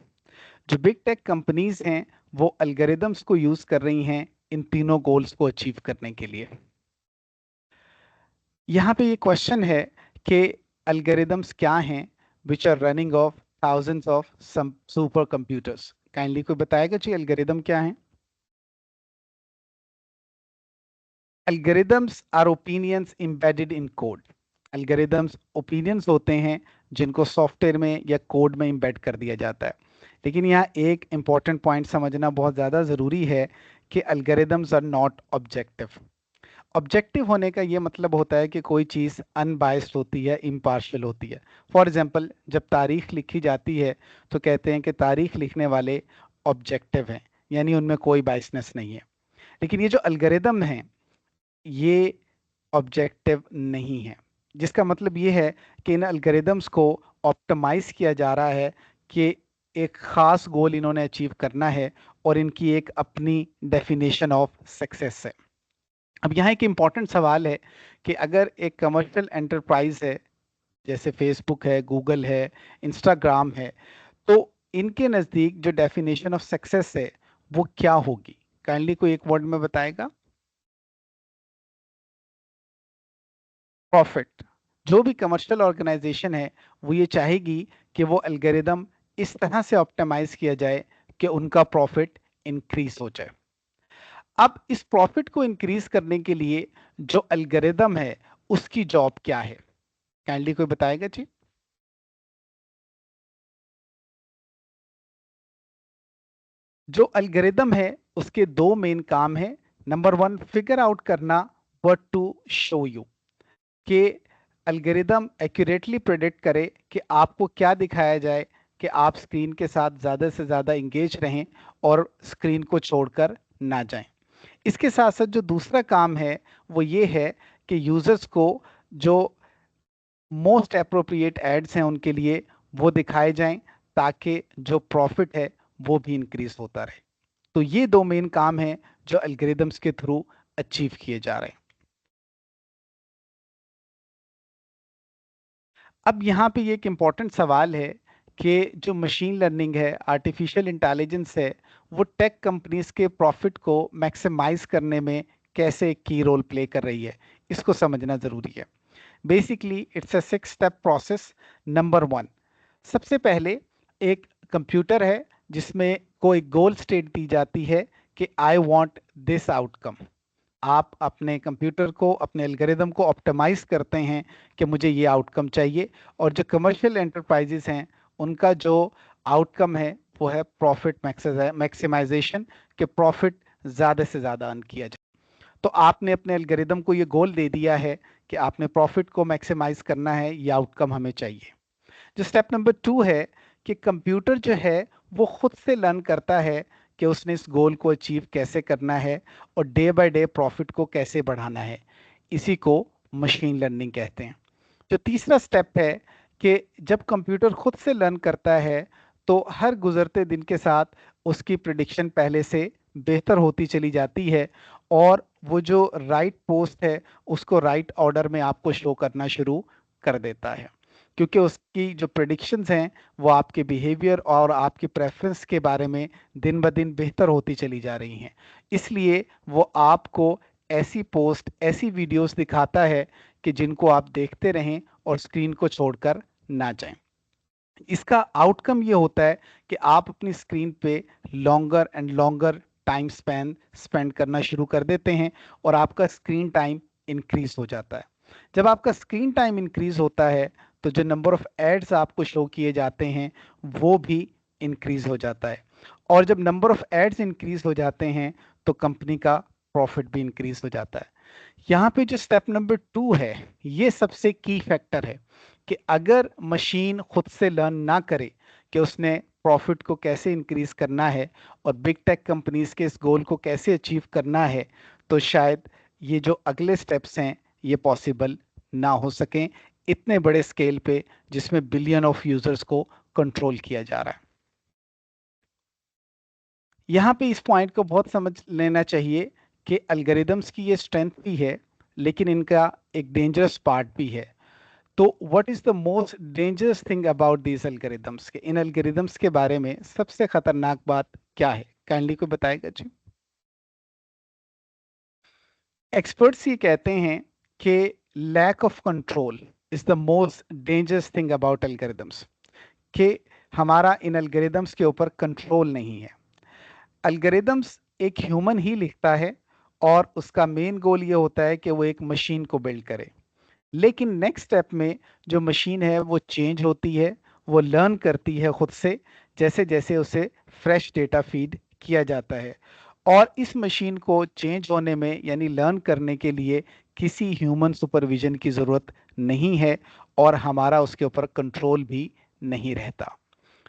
जो बिग टेक कंपनीज हैं वो अल्गोरिदम्स को यूज कर रही हैं इन तीनों गोल्स को अचीव करने के लिए। यहाँ पे ये क्वेश्चन है कि अल्गोरिदम्स क्या हैं which are running of thousands of some super computers. Kindly कोई बताएगा जी अल्गोरिदम क्या है। Algorithms are opinions embedded in code. Algorithms opinions होते हैं जिनको सॉफ्टवेयर में या कोड में एम्बेड कर दिया जाता है। लेकिन यहाँ एक इम्पॉर्टेंट पॉइंट समझना बहुत ज़्यादा ज़रूरी है कि algorithms are not objective. Objective होने का ये मतलब होता है कि कोई चीज़ अनबायस्ड होती है, इम्पार्शियल होती है। फॉर एग्जांपल जब तारीख लिखी जाती है तो कहते हैं कि तारीख लिखने वाले ऑब्जेक्टिव हैं, यानी उनमें कोई बायसनेस नहीं है। लेकिन ये जो अल्गोरिदम है ये ऑब्जेक्टिव नहीं है, जिसका मतलब ये है कि इन अल्गोरिदम्स को ऑप्टिमाइज किया जा रहा है कि एक ख़ास गोल इन्होंने अचीव करना है और इनकी एक अपनी डेफिनेशन ऑफ सक्सेस है। अब यहाँ एक इम्पॉर्टेंट सवाल है कि अगर एक कमर्शियल एंटरप्राइज है जैसे फेसबुक है, गूगल है, इंस्टाग्राम है, तो इनके नज़दीक जो डेफिनेशन ऑफ सक्सेस है वो क्या होगी। काइंडली कोई एक वर्ड में बताएगा। प्रॉफिट। जो भी कमर्शियल ऑर्गेनाइजेशन है वो ये चाहेगी कि वो एल्गोरिदम इस तरह से ऑप्टिमाइज किया जाए कि उनका प्रॉफिट इंक्रीज हो जाए। अब इस प्रॉफिट को इंक्रीज करने के लिए जो एल्गोरिदम है उसकी जॉब क्या है। काइंडली कोई बताएगा जी। जो एल्गोरिदम है उसके 2 मेन काम है। नंबर 1 फिगर आउट करना व्हाट टू शो यू, कि एल्गोरिदम एक्यूरेटली प्रेडिक्ट करे कि आपको क्या दिखाया जाए कि आप स्क्रीन के साथ ज़्यादा से ज़्यादा इंगेज रहें और स्क्रीन को छोड़कर ना जाएं। इसके साथ साथ जो दूसरा काम है वो ये है कि यूज़र्स को जो मोस्ट अप्रोप्रिएट एड्स हैं उनके लिए वो दिखाए जाएं ताकि जो प्रॉफिट है वो भी इंक्रीज होता रहे। तो ये 2 मेन काम हैं जो एल्गोरिदम्स के थ्रू अचीव किए जा रहे हैं। अब यहाँ पे ये एक इम्पॉर्टेंट सवाल है कि जो मशीन लर्निंग है, आर्टिफिशियल इंटेलिजेंस है, वो टेक कंपनीज के प्रॉफिट को मैक्सिमाइज करने में कैसे की रोल प्ले कर रही है, इसको समझना ज़रूरी है। Basically it's a 6 step process. Number 1, सबसे पहले एक कंप्यूटर है जिसमें कोई गोल स्टेट दी जाती है कि आई वांट दिस आउटकम। आप अपने कंप्यूटर को, अपने एल्गोरिदम को ऑप्टिमाइज करते हैं कि मुझे ये आउटकम चाहिए। और जो कमर्शियल एंटरप्राइजेस हैं उनका जो आउटकम है वो है प्रॉफिट मैक्सिमाइजेशन, कि प्रॉफिट ज़्यादा से ज़्यादा अर्न किया जाए। तो आपने अपने एल्गोरिदम को ये गोल दे दिया है कि आपने प्रॉफिट को मैक्सिमाइज करना है, ये आउटकम हमें चाहिए। जो स्टेप नंबर 2 है कि कंप्यूटर जो है वो खुद से लर्न करता है कि उसने इस गोल को अचीव कैसे करना है और डे बाय डे प्रॉफिट को कैसे बढ़ाना है। इसी को मशीन लर्निंग कहते हैं। जो तीसरा स्टेप है कि जब कंप्यूटर खुद से लर्न करता है तो हर गुजरते दिन के साथ उसकी प्रिडिक्शन पहले से बेहतर होती चली जाती है और वो जो राइट पोस्ट है उसको राइट ऑर्डर में आपको शो करना शुरू कर देता है, क्योंकि उसकी जो प्रेडिक्शंस हैं वो आपके बिहेवियर और आपकी प्रेफरेंस के बारे में दिन ब दिन बेहतर होती चली जा रही हैं। इसलिए वो आपको ऐसी पोस्ट, ऐसी वीडियोस दिखाता है कि जिनको आप देखते रहें और स्क्रीन को छोड़कर ना जाएं। इसका आउटकम ये होता है कि आप अपनी स्क्रीन पे longer and longer time spend करना शुरू कर देते हैं और आपका स्क्रीन टाइम इंक्रीज हो जाता है। जब आपका स्क्रीन टाइम इंक्रीज होता है तो जो नंबर ऑफ एड्स आपको शो किए जाते हैं वो भी इंक्रीज हो जाता है, और जब नंबर ऑफ एड्स इंक्रीज हो जाते हैं तो कंपनी का प्रॉफिट भी इंक्रीज हो जाता है। यहाँ पे जो स्टेप नंबर 2 है ये सबसे की फैक्टर है कि अगर मशीन खुद से लर्न ना करे कि उसने प्रॉफिट को कैसे इंक्रीज करना है और बिग टेक कंपनीज के इस गोल को कैसे अचीव करना है, तो शायद ये जो अगले स्टेप्स हैं ये पॉसिबल ना हो सकें इतने बड़े स्केल पे जिसमें बिलियन ऑफ यूजर्स को कंट्रोल किया जा रहा है। यहाँ पे इस पॉइंट को बहुत समझ लेना चाहिए कि एल्गोरिदम्स की ये स्ट्रेंथ भी है लेकिन इनका एक डेंजरस पार्ट भी है। तो what is the most dangerous thing about these algorithms, के इन एल्गोरिदम्स के बारे में सबसे खतरनाक बात क्या है? काइंडली कोई बताएगा जी। एक्सपर्ट्स ये कहते हैं कि lack of control is the most dangerous thing about algorithms, कि हमारा इन एल्गोरिदम्स के ऊपर कंट्रोल नहीं है। एल्गोरिदम्स एक ह्यूमन ही लिखता है और उसका मेन गोल ये होता है कि वो एक मशीन को बिल्ड करे, लेकिन नेक्स्ट स्टेप में जो मशीन है वो चेंज होती है, वो लर्न करती है खुद से जैसे जैसे उसे फ्रेश डेटा फीड किया जाता है, और इस मशीन को चेंज होने में यानी लर्न करने के लिए किसी ह्यूमन सुपरविजन की ज़रूरत नहीं है और हमारा उसके ऊपर कंट्रोल भी नहीं रहता।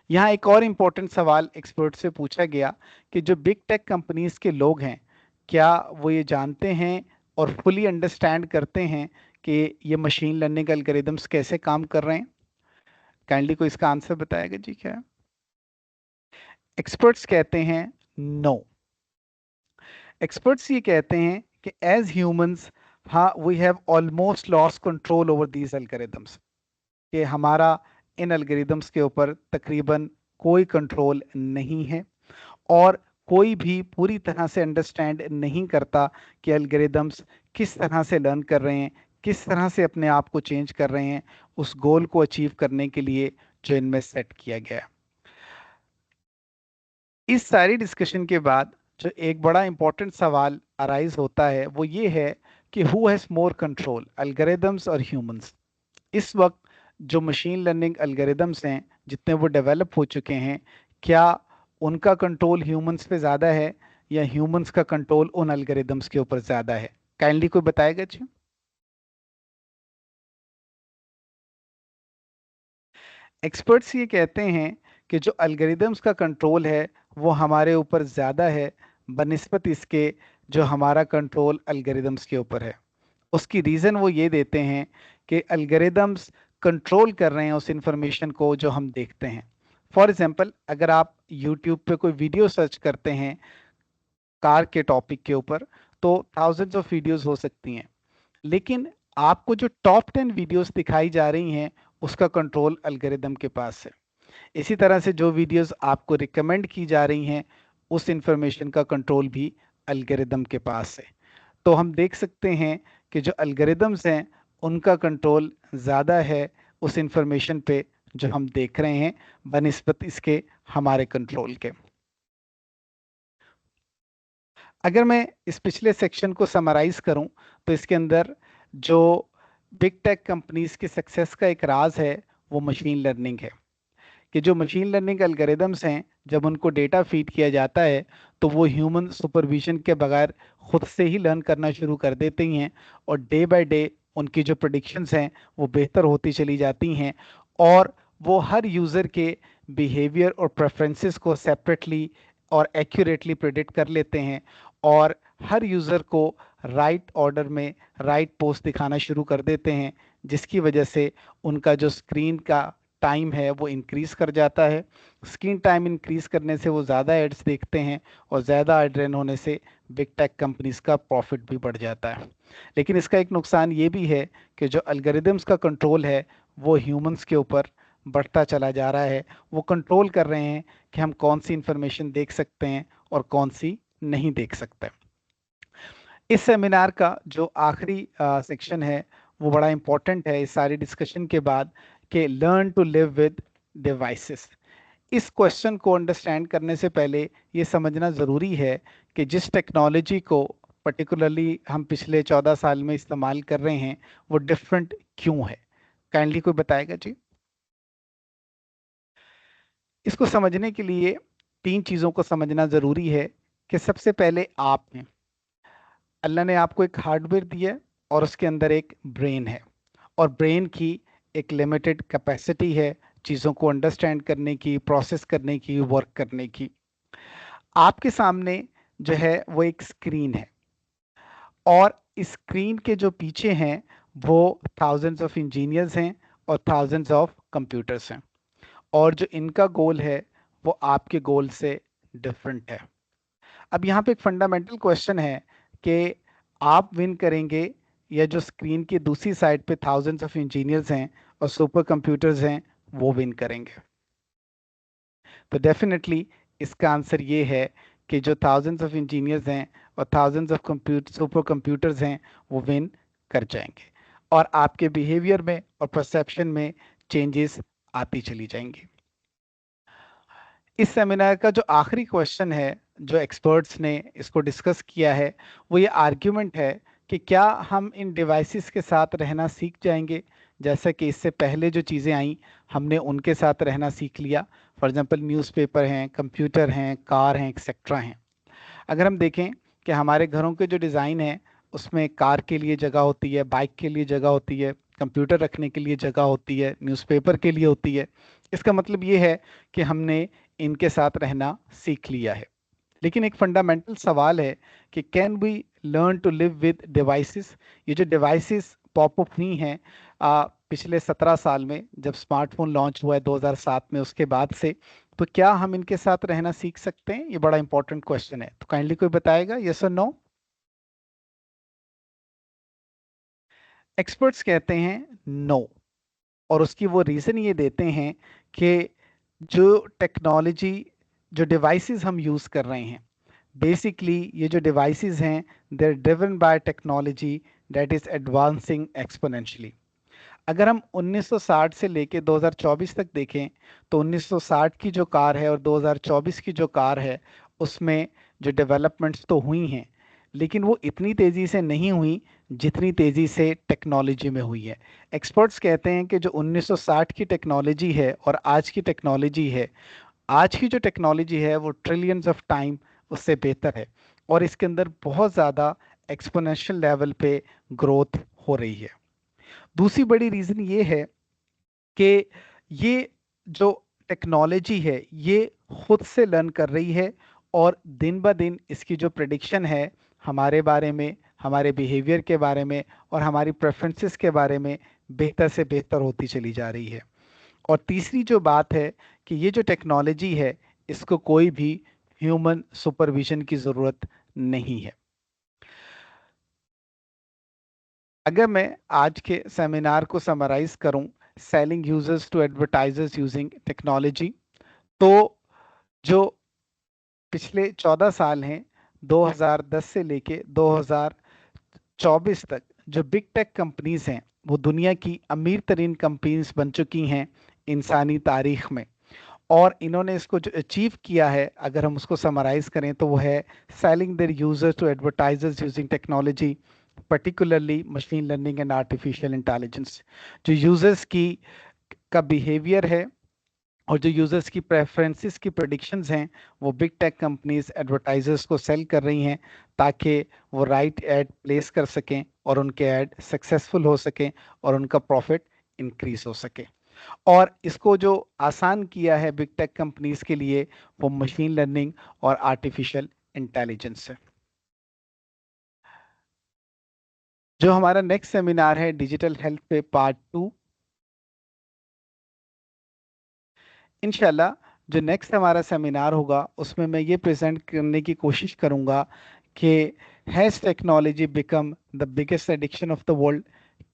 यहाँ एक और इम्पोर्टेंट सवाल एक्सपर्ट से पूछा गया कि जो बिग टेक कंपनीज के लोग हैं क्या वो ये जानते हैं और फुली अंडरस्टैंड करते हैं कि ये मशीन लर्निंग एल्गोरिदम्स कैसे काम कर रहे हैं? काइंडली को इसका आंसर बताएगा जी क्या? एक्सपर्ट्स कहते हैं नो। एक्सपर्ट्स ये कहते हैं कि एज ह्यूमंस, हाँ, we have almost lost control over these algorithms, कि हमारा इन एल्गोरिदम्स के ऊपर तकरीबन कोई कंट्रोल नहीं है और कोई भी पूरी तरह से अंडरस्टैंड नहीं करता कि एल्गोरिदम्स किस तरह से लर्न कर रहे हैं, किस तरह से अपने आप को चेंज कर रहे हैं उस गोल को अचीव करने के लिए जो इनमें सेट किया गया है। इस सारी डिस्कशन के बाद जो एक बड़ा इंपॉर्टेंट सवाल अराइज होता है वो ये है कि who has more control, algorithms और ह्यूमंस? इस वक्त जो मशीन लर्निंग एल्गोरिदम्स हैं जितने वो डेवलप हो चुके हैं, क्या उनका कंट्रोल ह्यूमंस पे ज़्यादा है या ह्यूमंस का कंट्रोल उन एल्गोरिदम्स के ऊपर ज़्यादा है? काइंडली कोई बताएगा जी। एक्सपर्ट्स ये कहते हैं कि जो एल्गोरिदम्स का कंट्रोल है वो हमारे ऊपर ज़्यादा है बनिस्बत इसके जो हमारा कंट्रोल एल्गोरिदम्स के ऊपर है। उसकी रीज़न वो ये देते हैं कि एल्गोरिदम्स कंट्रोल कर रहे हैं उस इंफॉर्मेशन को जो हम देखते हैं। फॉर एग्जांपल, अगर आप यूट्यूब पे कोई वीडियो सर्च करते हैं कार के टॉपिक के ऊपर तो थाउजेंड्स ऑफ वीडियोस हो सकती हैं, लेकिन आपको जो टॉप 10 वीडियोस दिखाई जा रही हैं उसका कंट्रोल एल्गोरिदम के पास है। इसी तरह से जो वीडियोस आपको रिकमेंड की जा रही हैं उस इंफॉर्मेशन का कंट्रोल भी एल्गोरिदम के पास है। तो हम देख सकते हैं कि जो एल्गोरिदम्स हैं उनका कंट्रोल ज़्यादा है उस इंफॉर्मेशन पे जो हम देख रहे हैं बनिस्बत इसके हमारे कंट्रोल के। अगर मैं इस पिछले सेक्शन को समराइज करूं तो इसके अंदर जो बिग टेक कंपनीज की सक्सेस का एक राज है वो मशीन लर्निंग है, कि जो मशीन लर्निंग एल्गोरिदम्स हैं जब उनको डेटा फीड किया जाता है तो वो ह्यूमन सुपरविजन के बगैर खुद से ही लर्न करना शुरू कर देते हैं और डे बाय डे उनकी जो प्रेडिक्शंस हैं वो बेहतर होती चली जाती हैं, और वो हर यूज़र के बिहेवियर और प्रेफरेंसेस को सेपरेटली और एक्यूरेटली प्रेडिक्ट कर लेते हैं, और हर यूज़र को राइट ऑर्डर में राइट पोस्ट दिखाना शुरू कर देते हैं, जिसकी वजह से उनका जो स्क्रीन का टाइम है वो इंक्रीज़ कर जाता है। स्क्रीन टाइम इंक्रीज़ करने से वो ज़्यादा एड्स देखते हैं, और ज़्यादा एड रन होने से बिग टेक कंपनीज का प्रॉफिट भी बढ़ जाता है। लेकिन इसका एक नुकसान ये भी है कि जो एल्गोरिदम्स का कंट्रोल है वो ह्यूमंस के ऊपर बढ़ता चला जा रहा है। वो कंट्रोल कर रहे हैं कि हम कौन सी इंफॉर्मेशन देख सकते हैं और कौन सी नहीं देख सकते। इस सेमिनार का जो आखिरी सेक्शन है वो बड़ा इंपॉर्टेंट है इस सारी डिस्कशन के बाद, कि learn to live with devices. इस क्वेश्चन को अंडरस्टैंड करने से पहले ये समझना ज़रूरी है कि जिस टेक्नोलॉजी को पर्टिकुलरली हम पिछले 14 साल में इस्तेमाल कर रहे हैं वो डिफरेंट क्यों है। काइंडली कोई बताएगा जी। इसको समझने के लिए 3 चीज़ों को समझना ज़रूरी है कि सबसे पहले आप हैं, अल्लाह ने आपको एक हार्डवेयर दिया है और उसके अंदर एक ब्रेन है, और ब्रेन की एक लिमिटेड कैपेसिटी है चीज़ों को अंडरस्टैंड करने की, प्रोसेस करने की, वर्क करने की। आपके सामने जो है वो एक स्क्रीन है, और स्क्रीन के जो पीछे हैं वो थाउजेंड्स ऑफ इंजीनियर्स हैं और थाउजेंड्स ऑफ कंप्यूटर्स हैं, और जो इनका गोल है वो आपके गोल से डिफरेंट है। अब यहाँ पे एक फंडामेंटल क्वेश्चन है कि आप विन करेंगे या जो स्क्रीन की दूसरी साइड पे थाउजेंड्स ऑफ इंजीनियर्स हैं और सुपर कंप्यूटर्स हैं वो विन करेंगे। तो डेफिनेटली इसका आंसर ये है कि जो थाउजेंड्स ऑफ इंजीनियर्स हैं और थाउजेंड्स ऑफ सुपर कंप्यूटर्स हैं वो विन कर जाएंगे, और आपके बिहेवियर में और परसेप्शन में चेंजेस आती चली जाएंगी। इस सेमिनार का जो आखिरी क्वेश्चन है जो एक्सपर्ट्स ने इसको डिस्कस किया है वो ये आर्ग्यूमेंट है कि क्या हम इन डिवाइसेस के साथ रहना सीख जाएंगे, जैसा कि इससे पहले जो चीज़ें आई हमने उनके साथ रहना सीख लिया। फॉर एग्जांपल न्यूज़पेपर हैं, कंप्यूटर हैं, कार हैं, एक्सेट्रा हैं। अगर हम देखें कि हमारे घरों के जो डिज़ाइन है उसमें कार के लिए जगह होती है, बाइक के लिए जगह होती है, कंप्यूटर रखने के लिए जगह होती है, न्यूज़पेपर के लिए होती है। इसका मतलब ये है कि हमने इनके साथ रहना सीख लिया है। लेकिन एक फंडामेंटल सवाल है कि can we learn to live with devices. ये जो डिवाइसेस पॉपअप हुई हैं पिछले 17 साल में, जब स्मार्टफोन लॉन्च हुआ है 2007 में, उसके बाद से, तो क्या हम इनके साथ रहना सीख सकते हैं? ये बड़ा इंपॉर्टेंट क्वेश्चन है। तो काइंडली कोई बताएगा यस और नो। एक्सपर्ट्स कहते हैं नो, और उसकी वो रीज़न ये देते हैं कि जो टेक्नोलॉजी, जो डिवाइसेस हम यूज़ कर रहे हैं, बेसिकली ये जो डिवाइसेस हैं they are driven by technology that is advancing exponentially. अगर हम 1960 से लेके 2024 तक देखें तो 1960 की जो कार है और 2024 की जो कार है उसमें जो डेवलपमेंट्स तो हुई हैं, लेकिन वो इतनी तेज़ी से नहीं हुई जितनी तेज़ी से टेक्नोलॉजी में हुई है। एक्सपर्ट्स कहते हैं कि जो 1960 की टेक्नोलॉजी है और आज की टेक्नोलॉजी है, आज की जो टेक्नोलॉजी है वो ट्रिलियंस ऑफ टाइम उससे बेहतर है, और इसके अंदर बहुत ज़्यादा एक्सपोनेंशियल लेवल पे ग्रोथ हो रही है। दूसरी बड़ी रीज़न ये है कि ये जो टेक्नोलॉजी है ये खुद से लर्न कर रही है, और दिन ब दिन इसकी जो प्रेडिक्शन है हमारे बारे में, हमारे बिहेवियर के बारे में और हमारी प्रेफरेंसेस के बारे में बेहतर से बेहतर होती चली जा रही है। और तीसरी जो बात है कि ये जो टेक्नोलॉजी है इसको कोई भी ह्यूमन सुपरविजन की ज़रूरत नहीं है। अगर मैं आज के सेमिनार को समराइज करूं, selling users to advertisers using technology, तो जो पिछले 14 साल हैं 2010 से लेके 2024 तक, जो बिग टेक कंपनीज हैं वो दुनिया की अमीर तरीन कंपनीज बन चुकी हैं इंसानी तारीख में। और इन्होंने इसको जो अचीव किया है अगर हम उसको समराइज करें तो वो है selling their users to advertisers using technology, particularly machine learning and artificial intelligence. जो यूजर्स की का बिहेवियर है और जो यूज़र्स की प्रेफरेंसेस की प्रेडिक्शंस हैं वो बिग टेक कंपनीज एडवर्टाइजर्स को सेल कर रही हैं ताकि वो राइट ऐड प्लेस कर सकें और उनके ऐड सक्सेसफुल हो सकें और उनका प्रॉफिट इंक्रीज हो सके। और इसको जो आसान किया है बिग टेक कंपनीज के लिए वो मशीन लर्निंग और आर्टिफिशियल इंटेलिजेंस है। जो हमारा नेक्स्ट सेमिनार है डिजिटल हेल्थ पे पार्ट 2, इंशाल्लाह जो नेक्स्ट हमारा सेमिनार होगा उसमें मैं ये प्रेजेंट करने की कोशिश करूंगा कि has technology become the biggest addiction of the world.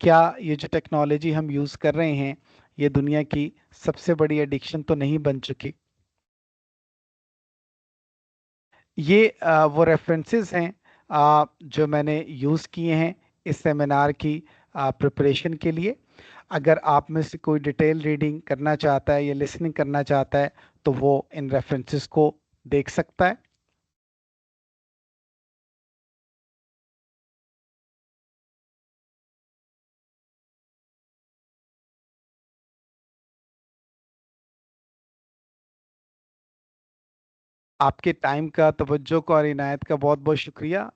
क्या ये जो टेक्नोलॉजी हम यूज़ कर रहे हैं ये दुनिया की सबसे बड़ी एडिक्शन तो नहीं बन चुकी। ये वो रेफरेंसेस हैं जो मैंने यूज़ किए हैं इस सेमिनार की प्रिपरेशन के लिए। अगर आप में से कोई डिटेल रीडिंग करना चाहता है या लिसनिंग करना चाहता है तो वो इन रेफरेंसेस को देख सकता है। आपके टाइम का, तवज्जो का और इनायत का बहुत बहुत शुक्रिया।